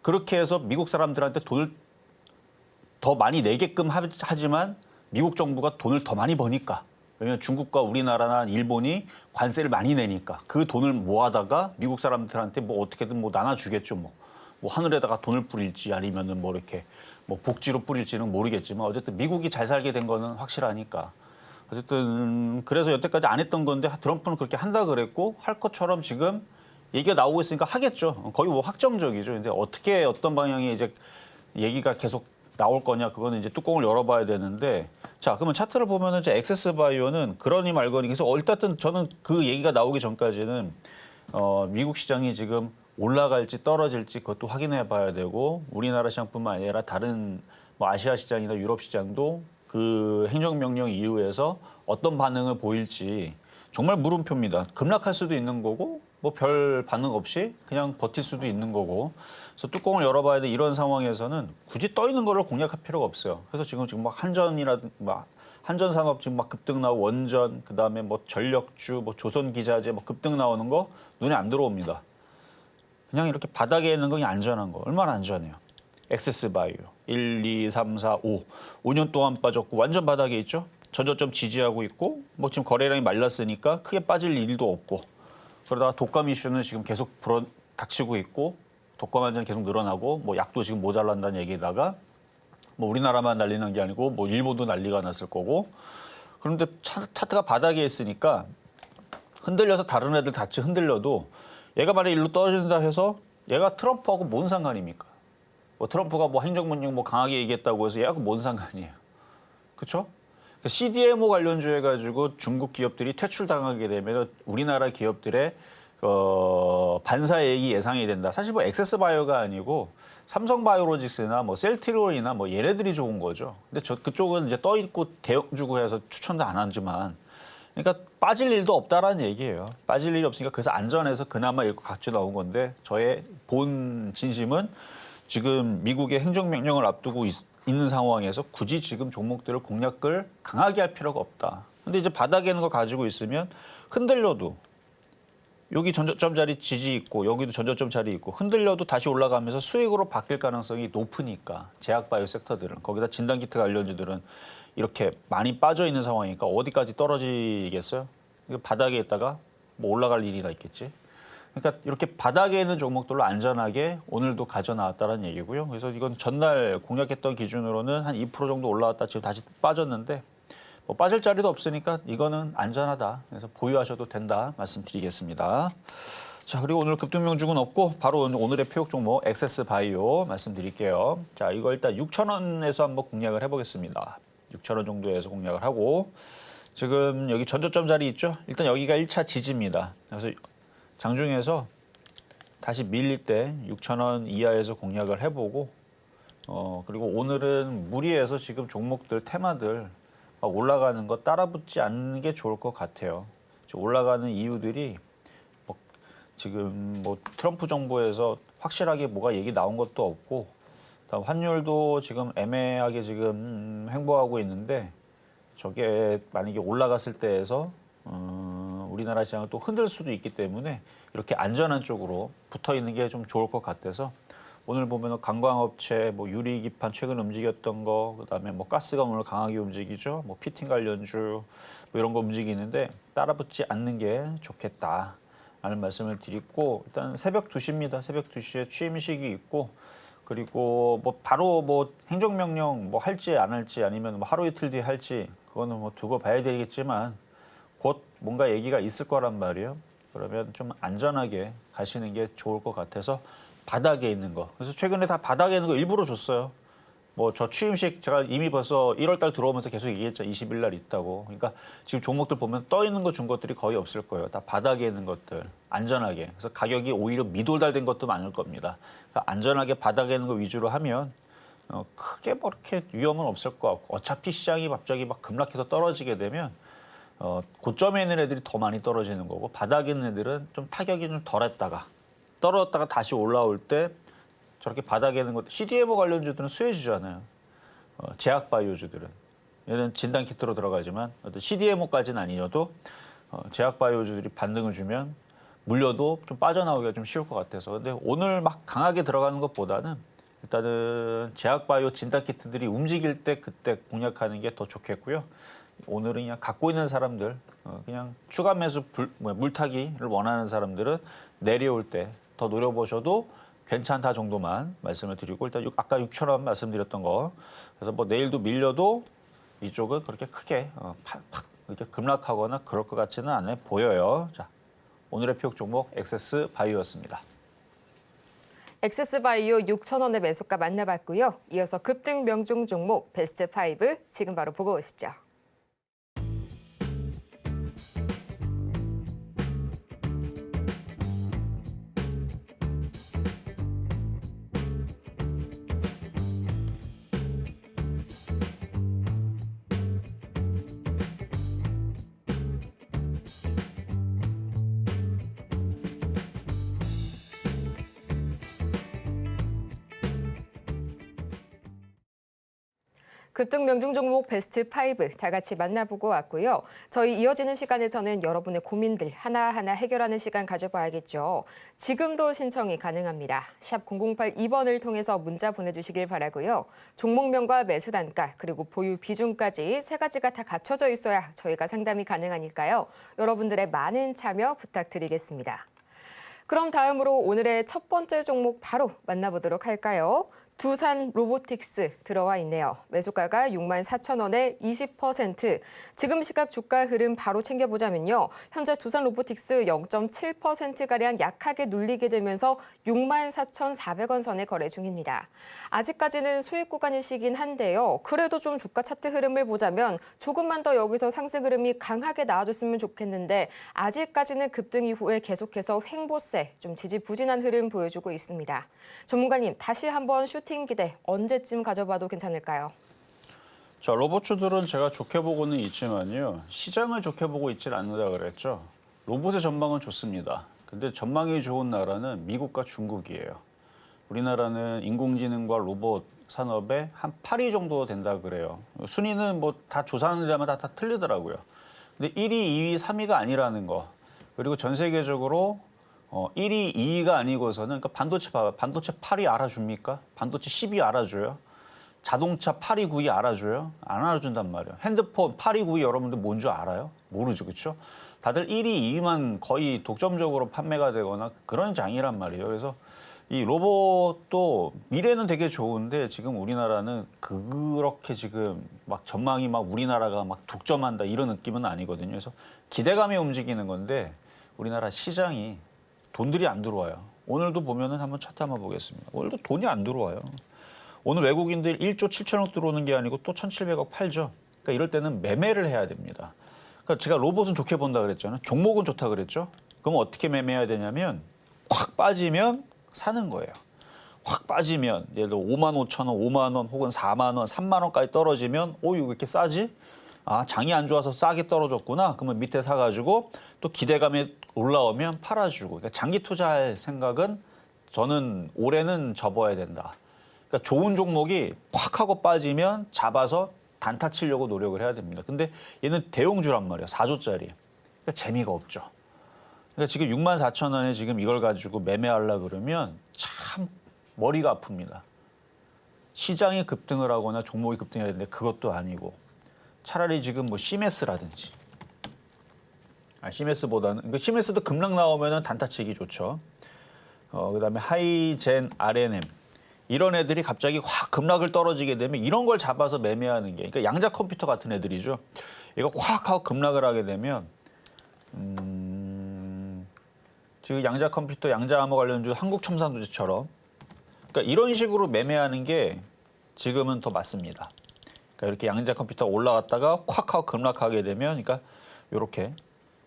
Speaker 2: 그렇게 해서 미국 사람들한테 돈을 더 많이 내게끔 하지만 미국 정부가 돈을 더 많이 버니까. 왜냐하면 중국과 우리나라나 일본이 관세를 많이 내니까 그 돈을 모아다가 미국 사람들한테 뭐 어떻게든 뭐 나눠주겠죠. 뭐 하늘에다가 돈을 뿌릴지 아니면은 뭐 이렇게 뭐 복지로 뿌릴지는 모르겠지만 어쨌든 미국이 잘 살게 된 거는 확실하니까. 어쨌든 그래서 여태까지 안 했던 건데 트럼프는 그렇게 한다 그랬고 할 것처럼 지금 얘기가 나오고 있으니까 하겠죠. 거의 뭐 확정적이죠. 근데 어떻게 어떤 방향이 이제 얘기가 계속 나올 거냐 그거는 이제 뚜껑을 열어봐야 되는데 자 그러면 차트를 보면은 이제 엑세스바이오는 그러니 말거니 그래서 어쨌든 저는 그 얘기가 나오기 전까지는 미국 시장이 지금 올라갈지 떨어질지 그것도 확인해 봐야 되고 우리나라 시장뿐만 아니라 다른 뭐 아시아 시장이나 유럽 시장도 그 행정명령 이후에서 어떤 반응을 보일지 정말 물음표입니다. 급락할 수도 있는 거고 뭐 별 반응 없이 그냥 버틸 수도 있는 거고 그래서 뚜껑을 열어봐야 돼. 이런 상황에서는 굳이 떠 있는 거를 공략할 필요가 없어요. 그래서 지금 막 한전이라든가 막 한전산업 지금 막 급등 나오고 원전 그다음에 뭐 전력주 뭐 조선기자재 뭐 급등 나오는 거 눈에 안 들어옵니다. 그냥 이렇게 바닥에 있는 거 안전한 거 얼마나 안전해요. 엑세스바이오 1, 2, 3, 4, 5. 5년 동안 빠졌고 완전 바닥에 있죠. 저저점 지지하고 있고 뭐 지금 거래량이 말랐으니까 크게 빠질 일도 없고 그러다가 독감 이슈는 지금 계속 닥치고 있고 독감 환자는 계속 늘어나고 뭐 약도 지금 모자란다는 얘기다가 뭐 우리나라만 난리난 게 아니고 뭐 일본도 난리가 났을 거고 그런데 차트가 바닥에 있으니까 흔들려서 다른 애들 같이 흔들려도 얘가 만약에 일로 떨어진다 해서 얘가 트럼프하고 뭔 상관입니까? 뭐 트럼프가 뭐 행정명령 뭐 강하게 얘기했다고 해서 얘하고 뭔 상관이에요? 그렇죠? CDMO 관련주 해가지고 중국 기업들이 퇴출당하게 되면 우리나라 기업들의 반사이익이 예상이 된다. 사실 뭐 엑세스바이오가 아니고 삼성바이오로직스나 뭐 셀트리온이나 뭐 얘네들이 좋은 거죠. 근데 그쪽은 이제 떠 있고 대형주고 해서 추천도 안 하지만, 그러니까 빠질 일도 없다라는 얘기예요. 빠질 일이 없으니까 그래서 안전해서 그나마 이렇게 각주 나온 건데 저의 본 진심은 지금 미국의 행정명령을 앞두고 있는 상황에서 굳이 지금 종목들을 공략을 강하게 할 필요가 없다. 근데 이제 바닥에 있는 거 가지고 있으면 흔들려도 여기 전저점 자리 지지 있고 여기도 전저점 자리 있고 흔들려도 다시 올라가면서 수익으로 바뀔 가능성이 높으니까 제약바이오 섹터들은 거기다 진단키트 관련주들은 이렇게 많이 빠져 있는 상황이니까 어디까지 떨어지겠어요? 바닥에 있다가 뭐 올라갈 일이나 있겠지. 그러니까 이렇게 바닥에 있는 종목들로 안전하게 오늘도 가져나왔다는 얘기고요. 그래서 이건 전날 공략했던 기준으로는 한 2% 정도 올라왔다 지금 다시 빠졌는데 뭐 빠질 자리도 없으니까 이거는 안전하다. 그래서 보유하셔도 된다 말씀드리겠습니다. 자, 그리고 오늘 급등명중은 없고 바로 오늘의 표역 종목 엑세스 바이오 말씀드릴게요. 자, 이거 일단 6,000원에서 한번 공략을 해보겠습니다. 6,000원 정도에서 공략을 하고 지금 여기 전저점 자리 있죠? 일단 여기가 1차 지지입니다. 그래서 장중에서 다시 밀릴 때 6,000원 이하에서 공략을 해보고 그리고 오늘은 무리해서 지금 종목들 테마들 막 올라가는 거 따라붙지 않는 게 좋을 것 같아요. 지금 올라가는 이유들이 지금 뭐 트럼프 정부에서 확실하게 뭐가 얘기 나온 것도 없고 다음 환율도 지금 애매하게 지금 행보하고 있는데 저게 만약에 올라갔을 때에서 우리나라 시장을 또 흔들 수도 있기 때문에 이렇게 안전한 쪽으로 붙어 있는 게 좀 좋을 것 같아서 오늘 보면 관광업체, 뭐 유리기판 최근 움직였던 거, 그다음에 뭐 가스가 오늘 강하게 움직이죠. 뭐 피팅 관련주 뭐 이런 거 움직이는데 따라붙지 않는 게 좋겠다. 라는 말씀을 드리고 일단 새벽 2시입니다. 새벽 2시에 취임식이 있고 그리고 뭐 바로 뭐 행정명령 뭐 할지 안 할지 아니면 뭐 하루 이틀 뒤에 할지 그거는 뭐 두고 봐야 되겠지만 곧 뭔가 얘기가 있을 거란 말이에요. 그러면 좀 안전하게 가시는 게 좋을 것 같아서 바닥에 있는 거. 그래서 최근에 다 바닥에 있는 거 일부러 줬어요. 뭐 저 취임식 제가 이미 벌써 1월 달 들어오면서 계속 얘기했죠. 20일 날 있다고. 그러니까 지금 종목들 보면 떠 있는 거 준 것들이 거의 없을 거예요. 다 바닥에 있는 것들. 안전하게. 그래서 가격이 오히려 미돌달된 것도 많을 겁니다. 그러니까 안전하게 바닥에 있는 거 위주로 하면 크게 뭐 이렇게 위험은 없을 것 같고 어차피 시장이 갑자기 막 급락해서 떨어지게 되면 고점에 있는 애들이 더 많이 떨어지는 거고 바닥에 있는 애들은 좀 타격이 좀 덜했다가 떨어졌다가 다시 올라올 때 저렇게 바닥에 있는 것, CDMO 관련주들은 수혜주잖아요. 제약바이오주들은. 얘는 진단키트로 들어가지만 어떤 CDMO까지는 아니어도 제약바이오주들이 반등을 주면 물려도 좀 빠져나오기가 좀 쉬울 것 같아서. 근데 오늘 막 강하게 들어가는 것보다는 일단은 제약바이오 진단키트들이 움직일 때 그때 공략하는 게 더 좋겠고요. 오늘은 그냥 갖고 있는 사람들, 그냥 추가 매수 물타기를 원하는 사람들은 내려올 때 더 노려보셔도 괜찮다 정도만 말씀을 드리고 일단 아까 6,000원 말씀드렸던 거 그래서 뭐 내일도 밀려도 이쪽은 그렇게 크게 팍 이렇게 급락하거나 그럴 것 같지는 않아 보여요. 자, 오늘의 표역 종목 엑세스 바이오였습니다.
Speaker 1: 엑세스 바이오 6,000원의 매수가 만나봤고요. 이어서 급등 명중 종목 베스트 5 지금 바로 보고 오시죠. 급등 명중 종목 베스트 5 다 같이 만나보고 왔고요. 저희 이어지는 시간에서는 여러분의 고민들 하나하나 해결하는 시간 가져봐야겠죠. 지금도 신청이 가능합니다. 샵 0082번을 통해서 문자 보내주시길 바라고요. 종목명과 매수 단가 그리고 보유 비중까지 세 가지가 다 갖춰져 있어야 저희가 상담이 가능하니까요. 여러분들의 많은 참여 부탁드리겠습니다. 그럼 다음으로 오늘의 첫 번째 종목 바로 만나보도록 할까요? 두산 로보틱스 들어와 있네요. 매수가가 64,000원에 20%. 지금 시각 주가 흐름 바로 챙겨보자면요. 현재 두산 로보틱스 0.7%가량 약하게 눌리게 되면서 64,400원 선에 거래 중입니다. 아직까지는 수익 구간이시긴 한데요. 그래도 좀 주가 차트 흐름을 보자면 조금만 더 여기서 상승 흐름이 강하게 나와줬으면 좋겠는데 아직까지는 급등 이후에 계속해서 횡보세, 좀 지지부진한 흐름 보여주고 있습니다. 전문가님, 다시 한번 슈팅 기대 언제쯤 가져봐도 괜찮을까요?
Speaker 2: 자, 로봇주들은 제가 좋게 보고는 있지만요. 시장을 좋게 보고 있질 않는다 그랬죠. 로봇의 전망은 좋습니다. 근데 전망이 좋은 나라는 미국과 중국이에요. 우리나라는 인공지능과 로봇 산업에 한 8위 정도 된다 그래요. 순위는 뭐 다 조사하는 데마다 다 틀리더라고요. 근데 1위, 2위, 3위가 아니라는 거. 그리고 전 세계적으로 1위, 2위가 아니고서는 그러니까 반도체 봐봐. 반도체 8위 알아줍니까? 반도체 10위 알아줘요? 자동차 8위, 9위 알아줘요? 안 알아준단 말이에요. 핸드폰 8위, 9위 여러분들 뭔 줄 알아요? 모르죠, 그렇죠? 다들 1위, 2위만 거의 독점적으로 판매가 되거나 그런 장이란 말이에요. 그래서 이 로봇도 미래는 되게 좋은데 지금 우리나라는 그렇게 지금 막 전망이 막 우리나라가 막 독점한다 이런 느낌은 아니거든요. 그래서 기대감에 움직이는 건데 우리나라 시장이 돈들이 안 들어와요. 오늘도 보면은 한번 차트 한번 보겠습니다. 오늘도 돈이 안 들어와요. 오늘 외국인들 1조 7천억 들어오는 게 아니고 또 1,700억 팔죠. 그러니까 이럴 때는 매매를 해야 됩니다. 그러니까 제가 로봇은 좋게 본다 그랬잖아요. 종목은 좋다 그랬죠. 그럼 어떻게 매매해야 되냐면 확 빠지면 사는 거예요. 확 빠지면 예를 들어 5만 5천 원, 5만 원 혹은 4만 원, 3만 원까지 떨어지면 이거 왜 이렇게 싸지? 아, 장이 안 좋아서 싸게 떨어졌구나. 그러면 밑에 사가지고 또 기대감이 올라오면 팔아주고. 그러니까 장기 투자할 생각은 저는 올해는 접어야 된다. 그러니까 좋은 종목이 팍 하고 빠지면 잡아서 단타 치려고 노력을 해야 됩니다. 근데 얘는 대형주란 말이에요. 4조짜리. 그러니까 재미가 없죠. 그러니까 지금 6만 4천 원에 지금 이걸 가지고 매매하려고 그러면 참 머리가 아픕니다. 시장이 급등을 하거나 종목이 급등해야 되는데 그것도 아니고 차라리 지금 뭐 시메스라든지 시메스보다는 그 시메스도 급락 나오면은 단타치기 좋죠. 그다음에 하이젠 RNM 이런 애들이 갑자기 확 급락을 떨어지게 되면 이런 걸 잡아서 매매하는 게 그러니까 양자 컴퓨터 같은 애들이죠. 이거 확 하고 급락을 하게 되면 지금 양자 컴퓨터, 양자 암호 관련주 한국첨단도체처럼 그러니까 이런 식으로 매매하는 게 지금은 더 맞습니다. 그러니까 이렇게 양자 컴퓨터가 올라갔다가 콱 하고 급락하게 되면 그러니까 이렇게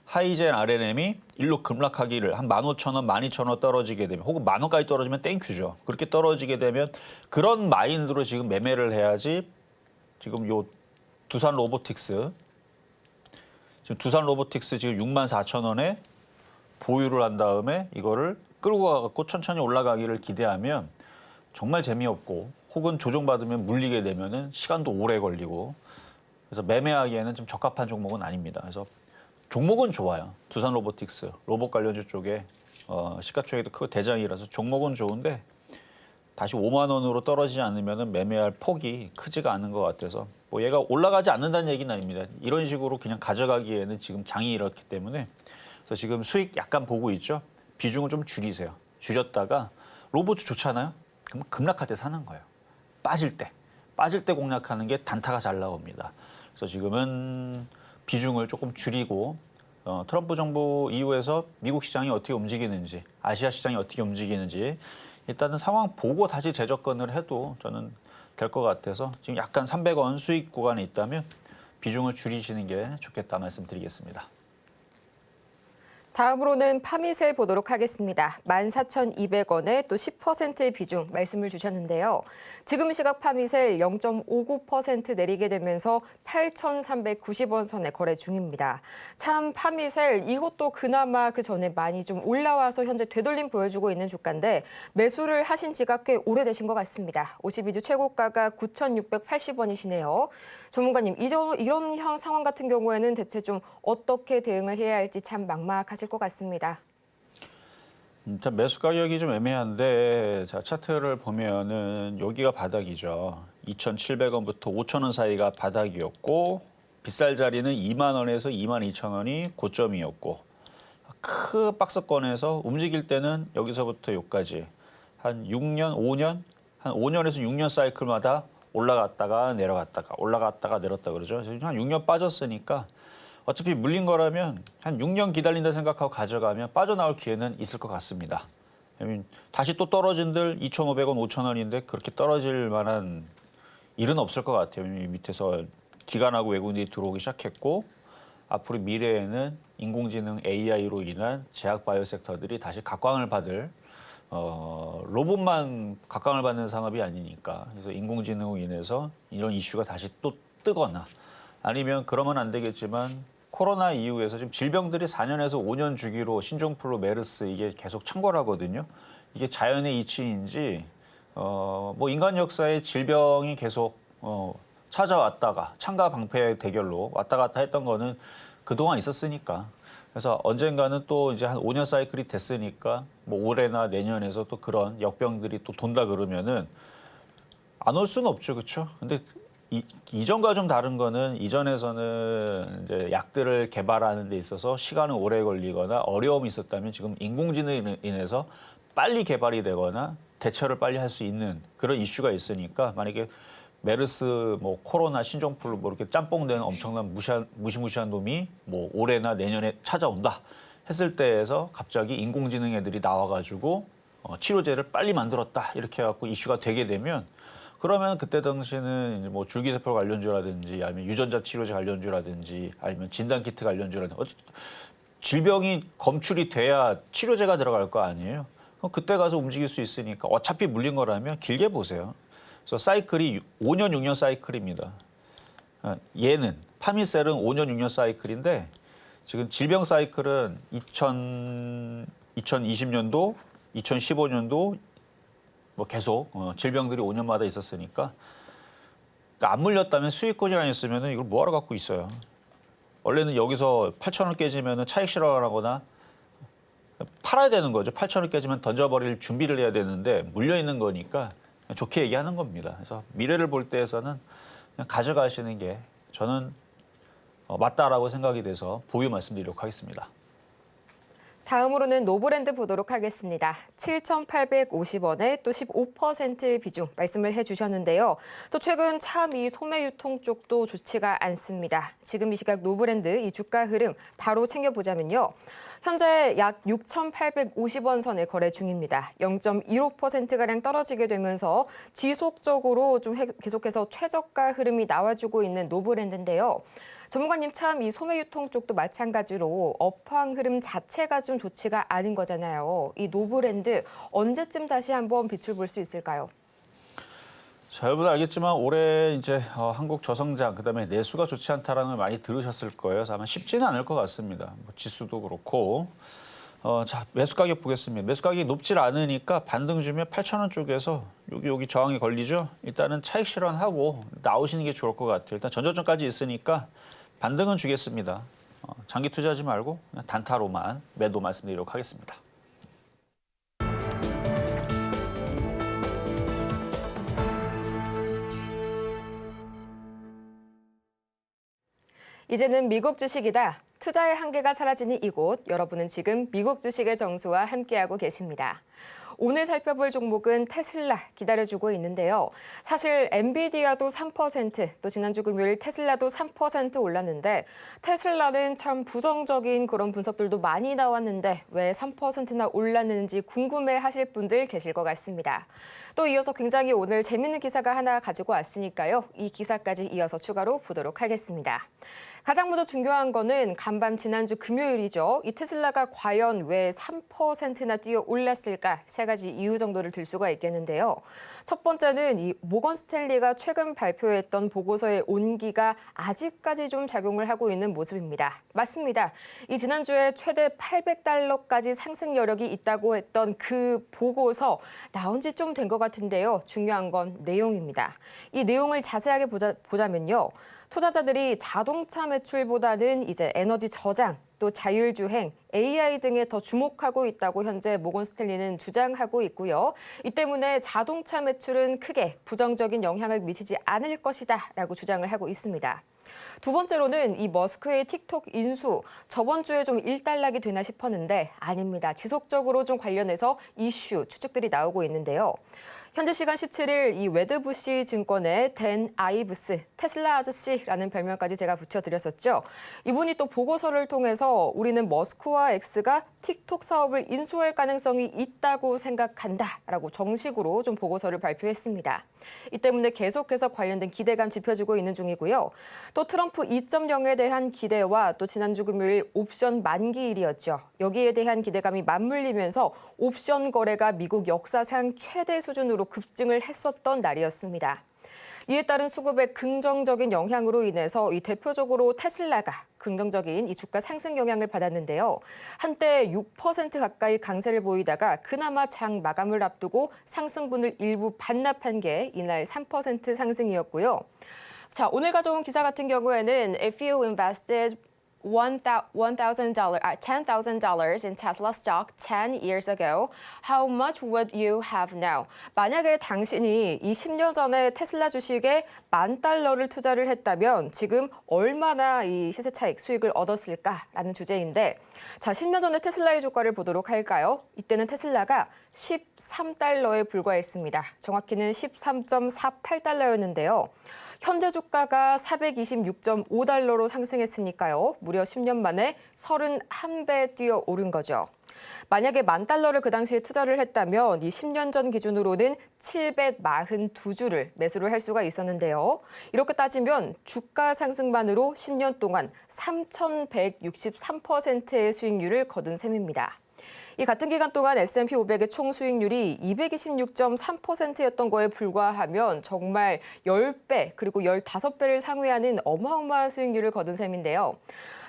Speaker 2: 하이젠 RNM이 일로 급락하기를 한 15,000원, 12,000원 떨어지게 되면 혹은 10,000원까지 떨어지면 땡큐죠. 그렇게 떨어지게 되면 그런 마인드로 지금 매매를 해야지 지금 요 두산 로보틱스 지금 6만 4천 원에 보유를 한 다음에 이거를 끌고 가갖고 천천히 올라가기를 기대하면 정말 재미없고 혹은 조정받으면 물리게 되면은 시간도 오래 걸리고 그래서 매매하기에는 좀 적합한 종목은 아닙니다. 그래서 종목은 좋아요. 두산 로보틱스, 로봇 관련주 쪽에 시가총액도 크고 대장이라서 종목은 좋은데 다시 5만 원으로 떨어지지 않으면 매매할 폭이 크지가 않은 것 같아서 뭐 얘가 올라가지 않는다는 얘기는 아닙니다. 이런 식으로 그냥 가져가기에는 지금 장이 이렇기 때문에 그래서 지금 수익 약간 보고 있죠. 비중을 좀 줄이세요. 줄였다가 로봇 좋잖아요. 그럼 급락할 때 사는 거예요. 빠질 때 공략하는 게 단타가 잘 나옵니다. 그래서 지금은 비중을 조금 줄이고 트럼프 정부 이후에서 미국 시장이 어떻게 움직이는지, 아시아 시장이 어떻게 움직이는지 일단은 상황 보고 다시 재접근을 해도 저는 될 것 같아서 지금 약간 300원 수익 구간에 있다면 비중을 줄이시는 게 좋겠다 말씀드리겠습니다.
Speaker 1: 다음으로는 파미셀 보도록 하겠습니다. 14,200원에 또 10%의 비중 말씀을 주셨는데요. 지금 시각 파미셀 0.59% 내리게 되면서 8,390원 선에 거래 중입니다. 참 파미셀 이것도 그나마 그 전에 많이 좀 올라와서 현재 되돌림 보여주고 있는 주가인데 매수를 하신 지가 꽤 오래되신 것 같습니다. 52주 최고가가 9,680원이시네요. 전문가님, 이런 상황 같은 경우에는 대체 좀 어떻게 대응을 해야 할지 참 막막하실 것 같습니다.
Speaker 2: 매수 가격이 좀 애매한데 자 차트를 보면은 여기가 바닥이죠. 2,700원부터 5,000원 사이가 바닥이었고 빗살 자리는 2만 원에서 2만 2천 원이 고점이었고 큰 박스권에서 움직일 때는 여기서부터 여기까지 한 6년, 5년, 한 5년에서 6년 사이클마다 올라갔다가 내려갔다가 올라갔다가 내렸다 그러죠. 지금 한 6년 빠졌으니까 어차피 물린 거라면 한 6년 기다린다 생각하고 가져가면 빠져나올 기회는 있을 것 같습니다. 다시 또 떨어진들 2,500원, 5,000원인데 그렇게 떨어질 만한 일은 없을 것 같아요. 밑에서 기관하고 외국인들이 들어오기 시작했고 앞으로 미래에는 인공지능 AI로 인한 제약 바이오 섹터들이 다시 각광을 받을 로봇만 각광을 받는 산업이 아니니까 그래서 인공지능으로 인해서 이런 이슈가 다시 또 뜨거나 아니면 그러면 안 되겠지만 코로나 이후에서 지금 질병들이 4년에서 5년 주기로 신종플루, 메르스 이게 계속 창궐하거든요. 이게 자연의 이치인지 뭐 인간 역사에 질병이 계속 찾아왔다가 창과 방패 대결로 왔다 갔다 했던 거는 그동안 있었으니까. 그래서 언젠가는 또 이제 한 5년 사이클이 됐으니까 뭐 올해나 내년에서 또 그런 역병들이 또 돈다 그러면은 안 올 수는 없죠, 그렇죠? 근데 이전과 좀 다른 거는 이전에서는 이제 약들을 개발하는 데 있어서 시간은 오래 걸리거나 어려움이 있었다면 지금 인공지능으로 인해서 빨리 개발이 되거나 대처를 빨리 할 수 있는 그런 이슈가 있으니까 만약에 메르스, 뭐 코로나, 신종플루 뭐 이렇게 짬뽕된 엄청난 무시무시한 놈이 뭐 올해나 내년에 찾아온다 했을 때에서 갑자기 인공지능 애들이 나와가지고 치료제를 빨리 만들었다 이렇게 해갖고 이슈가 되게 되면 그러면 그때 당시에는 이제 뭐 줄기세포 관련주라든지 아니면 유전자 치료제 관련주라든지 아니면 진단키트 관련주라든지 질병이 검출이 돼야 치료제가 들어갈 거 아니에요. 그럼 그때 가서 움직일 수 있으니까 어차피 물린 거라면 길게 보세요. 그래서 사이클이 5년, 6년 사이클입니다. 얘는 파미셀은 5년, 6년 사이클인데 지금 질병 사이클은 2020년도, 2015년도 뭐 계속 질병들이 5년마다 있었으니까 그러니까 안 물렸다면 수익권이 아니었으면 이걸 뭐하러 갖고 있어요. 원래는 여기서 8,000원 깨지면 차익 실현하거나 팔아야 되는 거죠. 8,000원 깨지면 던져버릴 준비를 해야 되는데 물려 있는 거니까 좋게 얘기하는 겁니다. 그래서 미래를 볼 때에서는 그냥 가져가시는 게 저는 맞다라고 생각이 돼서 보유 말씀드리도록 하겠습니다.
Speaker 1: 다음으로는 노브랜드 보도록 하겠습니다. 7,850원에 또 15% 비중 말씀을 해주셨는데요. 또 최근 참 이 소매 유통 쪽도 좋지가 않습니다. 지금 이 시각 노브랜드 이 주가 흐름 바로 챙겨보자면요. 현재 약 6,850원 선에 거래 중입니다. 0.15%가량 떨어지게 되면서 지속적으로 좀 계속해서 최저가 흐름이 나와주고 있는 노브랜드인데요. 전문가님 참 이 소매 유통 쪽도 마찬가지로 업황 흐름 자체가 좀 좋지가 않은 거잖아요. 이 노브랜드 언제쯤 다시 한번 빛을 볼 수 있을까요?
Speaker 2: 자, 여러분 알겠지만 올해 이제 한국 저성장 그다음에 내수가 좋지 않다라는 걸 많이 들으셨을 거예요. 그래서 아마 쉽지는 않을 것 같습니다. 뭐 지수도 그렇고. 자, 매수 가격 보겠습니다. 매수 가격이 높질 않으니까 반등 주면 8,000원 쪽에서 여기 저항이 걸리죠. 일단은 차익 실현하고 나오시는 게 좋을 것 같아요. 일단 전저점까지 있으니까 반등은 주겠습니다. 장기 투자하지 말고 그냥 단타로만 매도 말씀드리도록 하겠습니다.
Speaker 1: 이제는 미국 주식이다. 투자의 한계가 사라지는 이곳, 여러분은 지금 미국 주식의 정수와 함께하고 계십니다. 오늘 살펴볼 종목은 테슬라 기다려주고 있는데요. 사실 엔비디아도 3%, 또 지난주 금요일 테슬라도 3% 올랐는데 테슬라는 참 부정적인 그런 분석들도 많이 나왔는데 왜 3%나 올랐는지 궁금해하실 분들 계실 것 같습니다. 또 이어서 굉장히 오늘 재밌는 기사가 하나 가지고 왔으니까요. 이 기사까지 이어서 추가로 보도록 하겠습니다. 가장 먼저 중요한 거는 간밤 지난주 금요일이죠. 이 테슬라가 과연 왜 3%나 뛰어 올랐을까? 세 가지 이유 정도를 들 수가 있겠는데요. 첫 번째는 이 모건 스탠리가 최근 발표했던 보고서의 온기가 아직까지 좀 작용을 하고 있는 모습입니다. 맞습니다. 이 지난주에 최대 $800까지 상승 여력이 있다고 했던 그 보고서 나온 지 좀 된 것 같은데요. 중요한 건 내용입니다. 이 내용을 자세하게 보자면요. 투자자들이 자동차 매출보다는 이제 에너지 저장, 또 자율주행, AI 등에 더 주목하고 있다고 현재 모건 스탠리는 주장하고 있고요. 이 때문에 자동차 매출은 크게 부정적인 영향을 미치지 않을 것이다라고 주장을 하고 있습니다. 두 번째로는 이 머스크의 틱톡 인수, 저번 주에 좀 일단락이 되나 싶었는데 아닙니다. 지속적으로 좀 관련해서 이슈, 추측들이 나오고 있는데요. 현재 시간 17일 이 웨드부시 증권의 댄 아이브스, 테슬라 아저씨라는 별명까지 제가 붙여드렸었죠. 이분이 또 보고서를 통해서 우리는 머스크와 엑스가 틱톡 사업을 인수할 가능성이 있다고 생각한다라고 정식으로 좀 보고서를 발표했습니다. 이 때문에 계속해서 관련된 기대감 짚어지고 있는 중이고요. 또 트럼프 2.0에 대한 기대와 또 지난주 금요일 옵션 만기일이었죠. 여기에 대한 기대감이 맞물리면서 옵션 거래가 미국 역사상 최대 수준으로 급증을 했었던 날이었습니다. 이에 따른 수급의 긍정적인 영향으로 인해서 이 대표적으로 테슬라가 긍정적인 이 주가 상승 영향을 받았는데요. 한때 6% 가까이 강세를 보이다가 그나마 장 마감을 앞두고 상승분을 일부 반납한 게 이날 3% 상승이었고요. 자, 오늘 가져온 기사 같은 경우에는 If you invested $10,000 in Tesla stock 10 years ago, how much would you have now? 만약에 당신이 이 10년 전에 테슬라 주식에 $10,000를 투자를 했다면 지금 얼마나 이 시세 차익 수익을 얻었을까라는 주제인데, 자, 10년 전에 테슬라의 주가를 보도록 할까요? 이때는 테슬라가 $13에 불과했습니다. 정확히는 $13.48였는데요. 현재 주가가 $426.5로 상승했으니까요. 무려 10년 만에 31배 뛰어오른 거죠. 만약에 $10,000를 그 당시에 투자를 했다면 이 10년 전 기준으로는 742주를 매수를 할 수가 있었는데요. 이렇게 따지면 주가 상승만으로 10년 동안 3,163%의 수익률을 거둔 셈입니다. 이 같은 기간 동안 S&P 500의 총 수익률이 226.3%였던 거에 불과하면 정말 10배 그리고 15배를 상회하는 어마어마한 수익률을 거둔 셈인데요.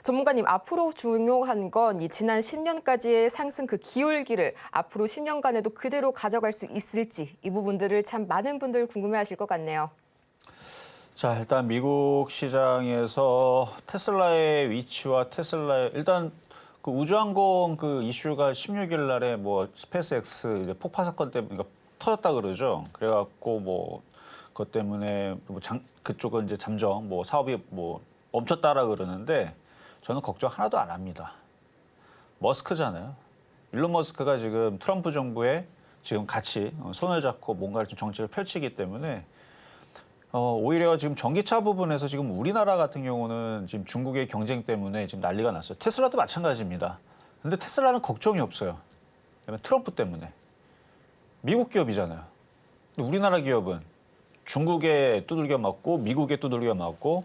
Speaker 1: 전문가님, 앞으로 중요한 건 이 지난 10년까지의 상승 그 기울기를 앞으로 10년간에도 그대로 가져갈 수 있을지, 이 부분들을 참 많은 분들 궁금해하실 것 같네요.
Speaker 2: 자, 일단 미국 시장에서 테슬라의 위치와 테슬라의 일단 그 우주항공 그 이슈가 16일 날에 뭐 스페이스X 이제 폭파 사건 때문에 터졌다 그러죠. 그래갖고 뭐 그것 때문에 뭐 그쪽은 이제 잠정 뭐 사업이 뭐 멈췄다라 그러는데 저는 걱정 하나도 안 합니다. 머스크잖아요. 일론 머스크가 지금 트럼프 정부에 지금 같이 손을 잡고 뭔가를 좀 정책을 펼치기 때문에 오히려 지금 전기차 부분에서 지금 우리나라 같은 경우는 지금 중국의 경쟁 때문에 지금 난리가 났어요. 테슬라도 마찬가지입니다. 근데 테슬라는 걱정이 없어요. 왜냐면 트럼프 때문에. 미국 기업이잖아요. 근데 우리나라 기업은 중국에 두들겨 맞고 미국에 두들겨 맞고,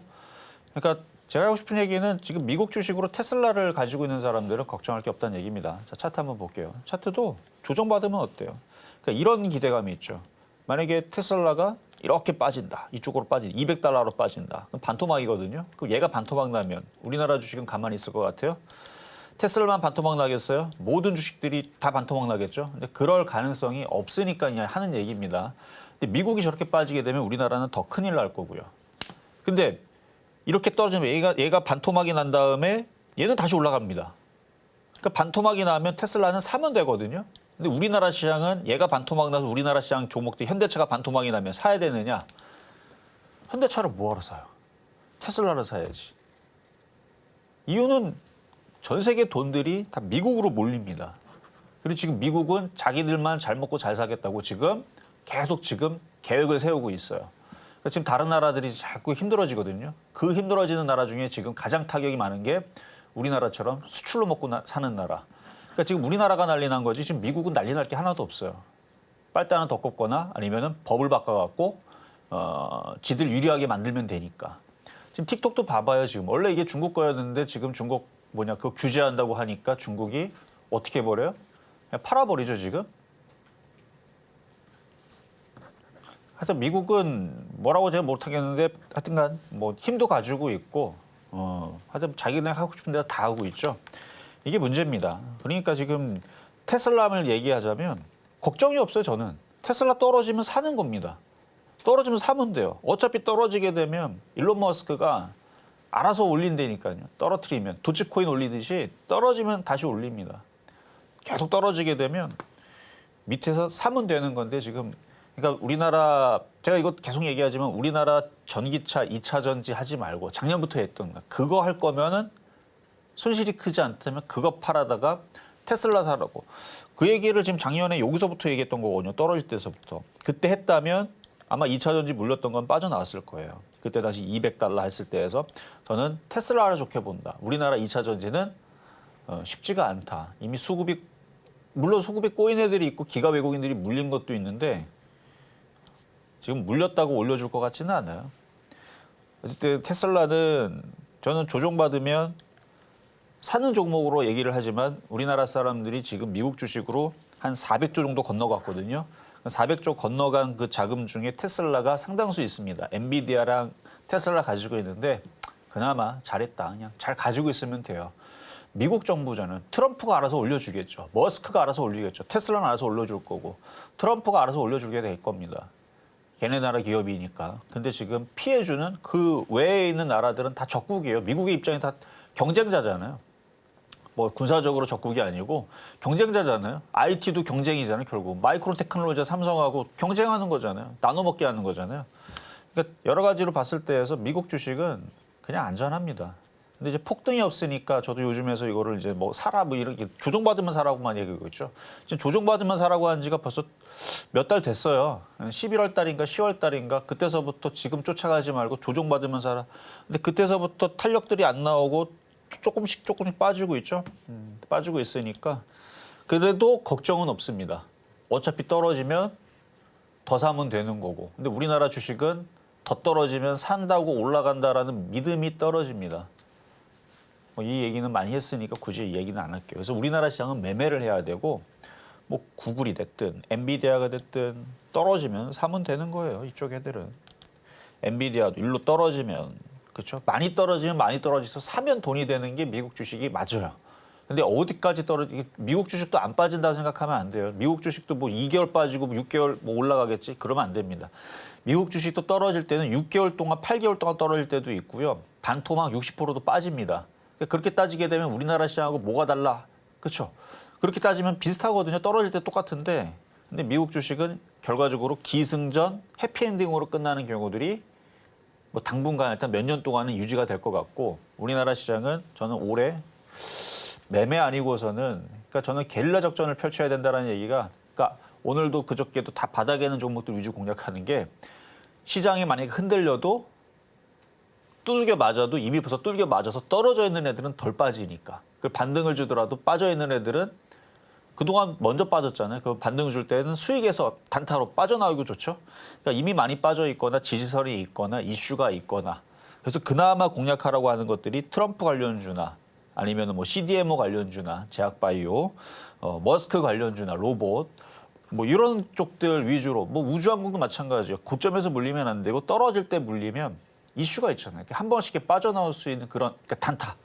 Speaker 2: 그러니까 제가 하고 싶은 얘기는 지금 미국 주식으로 테슬라를 가지고 있는 사람들은 걱정할 게 없다는 얘기입니다. 자, 차트 한번 볼게요. 차트도 조정받으면 어때요? 그러니까 이런 기대감이 있죠. 만약에 테슬라가 이렇게 빠진다. 이쪽으로 빠진다. $200로 빠진다. 그럼 반토막이거든요. 그럼 얘가 반토막 나면 우리나라 주식은 가만히 있을 것 같아요? 테슬라만 반토막 나겠어요? 모든 주식들이 다 반토막 나겠죠? 근데 그럴 가능성이 없으니까 그냥 하는 얘기입니다. 근데 미국이 저렇게 빠지게 되면 우리나라는 더 큰일 날 거고요. 근데 이렇게 떨어지면 얘가 반토막이 난 다음에 얘는 다시 올라갑니다. 그러니까 반토막이 나면 테슬라는 사면 되거든요. 근데 우리나라 시장은 얘가 반토막 나서 우리나라 시장 종목들 현대차가 반토막이 나면 사야 되느냐? 현대차를 뭐하러 사요? 테슬라를 사야지. 이유는 전 세계 돈들이 다 미국으로 몰립니다. 그리고 지금 미국은 자기들만 잘 먹고 잘 사겠다고 지금 계속 지금 계획을 세우고 있어요. 그러니까 지금 다른 나라들이 자꾸 힘들어지거든요. 그 힘들어지는 나라 중에 지금 가장 타격이 많은 게 우리나라처럼 수출로 먹고 사는 나라. 그러니까 지금 우리나라가 난리 난 거지 지금 미국은 난리 날 게 하나도 없어요. 빨대 하나 더 꼽거나 아니면은 법을 바꿔갖고 지들 유리하게 만들면 되니까. 지금 틱톡도 봐봐요. 지금 원래 이게 중국 거였는데 지금 중국 그거 규제한다고 하니까 중국이 어떻게 해버려요? 그냥 팔아버리죠 지금. 하여튼 미국은 뭐라고 제가 못하겠는데 하여튼간 뭐 힘도 가지고 있고 하여튼 자기네 하고 싶은 데다 다 하고 있죠. 이게 문제입니다. 그러니까 지금 테슬라를 얘기하자면 걱정이 없어요. 저는 테슬라 떨어지면 사는 겁니다. 떨어지면 사면 돼요. 어차피 떨어지게 되면 일론 머스크가 알아서 올린다니까요. 떨어뜨리면 도치코인 올리듯이 떨어지면 다시 올립니다. 계속 떨어지게 되면 밑에서 사면 되는 건데 지금 그러니까 우리나라 제가 이거 계속 얘기하지만 우리나라 전기차 2차 전지 하지 말고 작년부터 했던 거 그거 할 거면은 손실이 크지 않다면 그거 팔아다가 테슬라 사라고 그 얘기를 지금 작년에 여기서부터 얘기했던 거거든요. 떨어질 때서부터 그때 했다면 아마 2차 전지 물렸던 건 빠져나왔을 거예요. 그때 다시 $200 했을 때에서 저는 테슬라를 좋게 본다. 우리나라 2차 전지는 쉽지가 않다. 이미 수급이 물론 수급이 꼬인 애들이 있고 기가 외국인들이 물린 것도 있는데 지금 물렸다고 올려줄 것 같지는 않아요. 어쨌든 테슬라는 저는 조정받으면 사는 종목으로 얘기를 하지만 우리나라 사람들이 지금 미국 주식으로 한 400조 정도 건너갔거든요. 400조 건너간 그 자금 중에 테슬라가 상당수 있습니다. 엔비디아랑 테슬라 가지고 있는데 그나마 잘했다. 그냥 잘 가지고 있으면 돼요. 미국 정부자는 트럼프가 알아서 올려주겠죠. 머스크가 알아서 올리겠죠. 테슬라는 알아서 올려줄 거고 트럼프가 알아서 올려주게 될 겁니다. 걔네 나라 기업이니까. 근데 지금 피해주는 그 외에 있는 나라들은 다 적국이에요. 미국의 입장이 다 경쟁자잖아요. 뭐 군사적으로 적국이 아니고 경쟁자잖아요. IT도 경쟁이잖아요. 결국 마이크로 테크놀로지와 삼성하고 경쟁하는 거잖아요. 나눠먹게 하는 거잖아요. 그러니까 여러 가지로 봤을 때에서 미국 주식은 그냥 안전합니다. 근데 이제 폭등이 없으니까 저도 요즘에서 이거를 이제 뭐 사라 뭐 이렇게 조정받으면 사라고만 얘기하고 있죠. 지금 조정받으면 사라고 한 지가 벌써 몇 달 됐어요. 11월 달인가 10월 달인가 그때서부터 지금 쫓아가지 말고 조정받으면 사라. 근데 그때서부터 탄력들이 안 나오고 조금씩 빠지고 있죠. 빠지고 있으니까 그래도 걱정은 없습니다. 어차피 떨어지면 더 사면 되는 거고. 근데 우리나라 주식은 더 떨어지면 산다고 올라간다라는 믿음이 떨어집니다. 뭐 이 얘기는 많이 했으니까 굳이 이 얘기는 안 할게요. 그래서 우리나라 시장은 매매를 해야 되고 뭐 구글이 됐든 엔비디아가 됐든 떨어지면 사면 되는 거예요. 이쪽 애들은. 엔비디아도 일로 떨어지면 그렇죠. 많이 떨어지면 많이 떨어져서 사면 돈이 되는 게 미국 주식이 맞아요. 근데 어디까지 떨어지? 미국 주식도 안 빠진다 생각하면 안 돼요. 미국 주식도 뭐 2개월 빠지고 6개월 뭐 올라가겠지? 그러면 안 됩니다. 미국 주식도 떨어질 때는 6개월 동안, 8개월 동안 떨어질 때도 있고요. 반토막 60%도 빠집니다. 그렇게 따지게 되면 우리나라 시장하고 뭐가 달라? 그렇죠? 그렇게 따지면 비슷하거든요. 떨어질 때 똑같은데. 근데 미국 주식은 결과적으로 기승전, 해피엔딩으로 끝나는 경우들이 뭐 당분간 일단 몇 년 동안은 유지가 될 것 같고 우리나라 시장은 저는 올해 매매 아니고서는 그러니까 저는 게릴라 작전을 펼쳐야 된다는 얘기가 그러니까 오늘도 그저께도 다 바닥에 있는 종목들 위주 공략하는 게 시장이 만약에 흔들려도 두들겨 맞아도 이미 벌써 두들겨 맞아서 떨어져 있는 애들은 덜 빠지니까 그 반등을 주더라도 빠져 있는 애들은 그동안 먼저 빠졌잖아요. 그 반등 줄 때는 수익에서 단타로 빠져나오기 좋죠. 그러니까 이미 많이 빠져 있거나 지지선이 있거나 이슈가 있거나 그래서 그나마 공략하라고 하는 것들이 트럼프 관련주나 아니면 뭐 CDMO 관련주나 제약바이오, 머스크 관련주나 로봇 뭐 이런 쪽들 위주로 뭐 우주항공도 마찬가지예요. 고점에서 물리면 안 되고 떨어질 때 물리면 이슈가 있잖아요. 한 번씩 이렇게 빠져나올 수 있는 그런 그러니까 단타.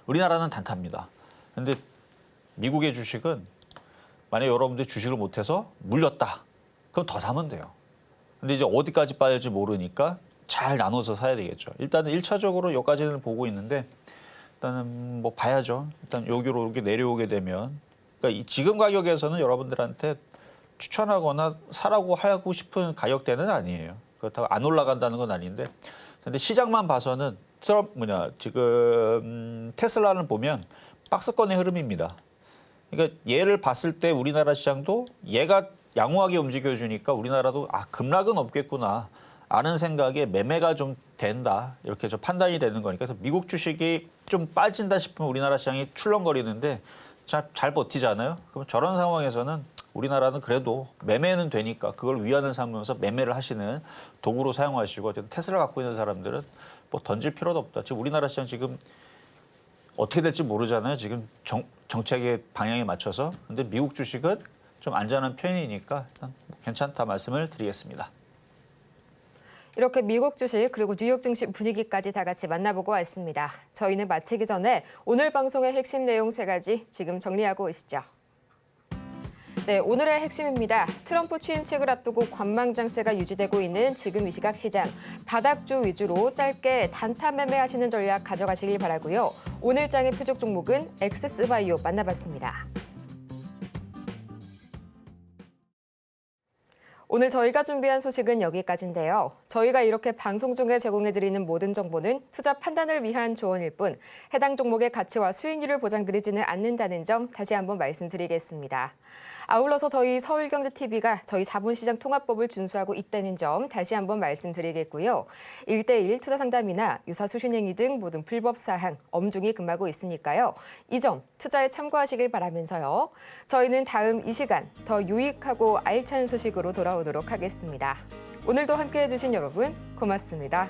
Speaker 2: 우리나라는 단타입니다. 근데 미국의 주식은 만약에 여러분들이 주식을 못해서 물렸다. 그럼 더 사면 돼요. 근데 이제 어디까지 빠질지 모르니까 잘 나눠서 사야 되겠죠. 일단은 1차적으로 여기까지는 보고 있는데 일단은 뭐 봐야죠. 일단 여기로 이렇게 내려오게 되면 그러니까 이 지금 가격에서는 여러분들한테 추천하거나 사라고 하고 싶은 가격대는 아니에요. 그렇다고 안 올라간다는 건 아닌데 근데 시장만 봐서는 지금 테슬라를 보면 박스권의 흐름입니다. 그러니까 얘를 봤을 때 우리나라 시장도 얘가 양호하게 움직여주니까 우리나라도 아 급락은 없겠구나 아는 생각에 매매가 좀 된다 이렇게 좀 판단이 되는 거니까 그래서 미국 주식이 좀 빠진다 싶으면 우리나라 시장이 출렁거리는데 잘 버티잖아요. 그럼 저런 상황에서는 우리나라는 그래도 매매는 되니까 그걸 위안을 삼으면서 매매를 하시는 도구로 사용하시고 테슬라 갖고 있는 사람들은 뭐 던질 필요도 없다. 지금 우리나라 시장 지금 어떻게 될지 모르잖아요. 지금 정책의 방향에 맞춰서. 근데 미국 주식은 좀 안전한 편이니까 일단 괜찮다 말씀을 드리겠습니다.
Speaker 1: 이렇게 미국 주식 그리고 뉴욕 증시 분위기까지 다 같이 만나보고 왔습니다. 저희는 마치기 전에 오늘 방송의 핵심 내용 3가지 지금 정리하고 오시죠. 네, 오늘의 핵심입니다. 트럼프 취임식을 앞두고 관망장세가 유지되고 있는 지금 이 시각 시장. 바닥주 위주로 짧게 단타 매매하시는 전략 가져가시길 바라고요. 오늘 장의 표적 종목은 엑세스바이오 만나봤습니다. 오늘 저희가 준비한 소식은 여기까지인데요. 저희가 이렇게 방송 중에 제공해드리는 모든 정보는 투자 판단을 위한 조언일 뿐 해당 종목의 가치와 수익률을 보장드리지는 않는다는 점 다시 한번 말씀드리겠습니다. 아울러서 저희 서울경제TV가 저희 자본시장 통합법을 준수하고 있다는 점 다시 한번 말씀드리겠고요. 1:1 투자 상담이나 유사 수신행위 등 모든 불법 사항 엄중히 금하고 있으니까요. 이 점 투자에 참고하시길 바라면서요. 저희는 다음 이 시간 더 유익하고 알찬 소식으로 돌아오도록 하겠습니다. 오늘도 함께해 주신 여러분 고맙습니다.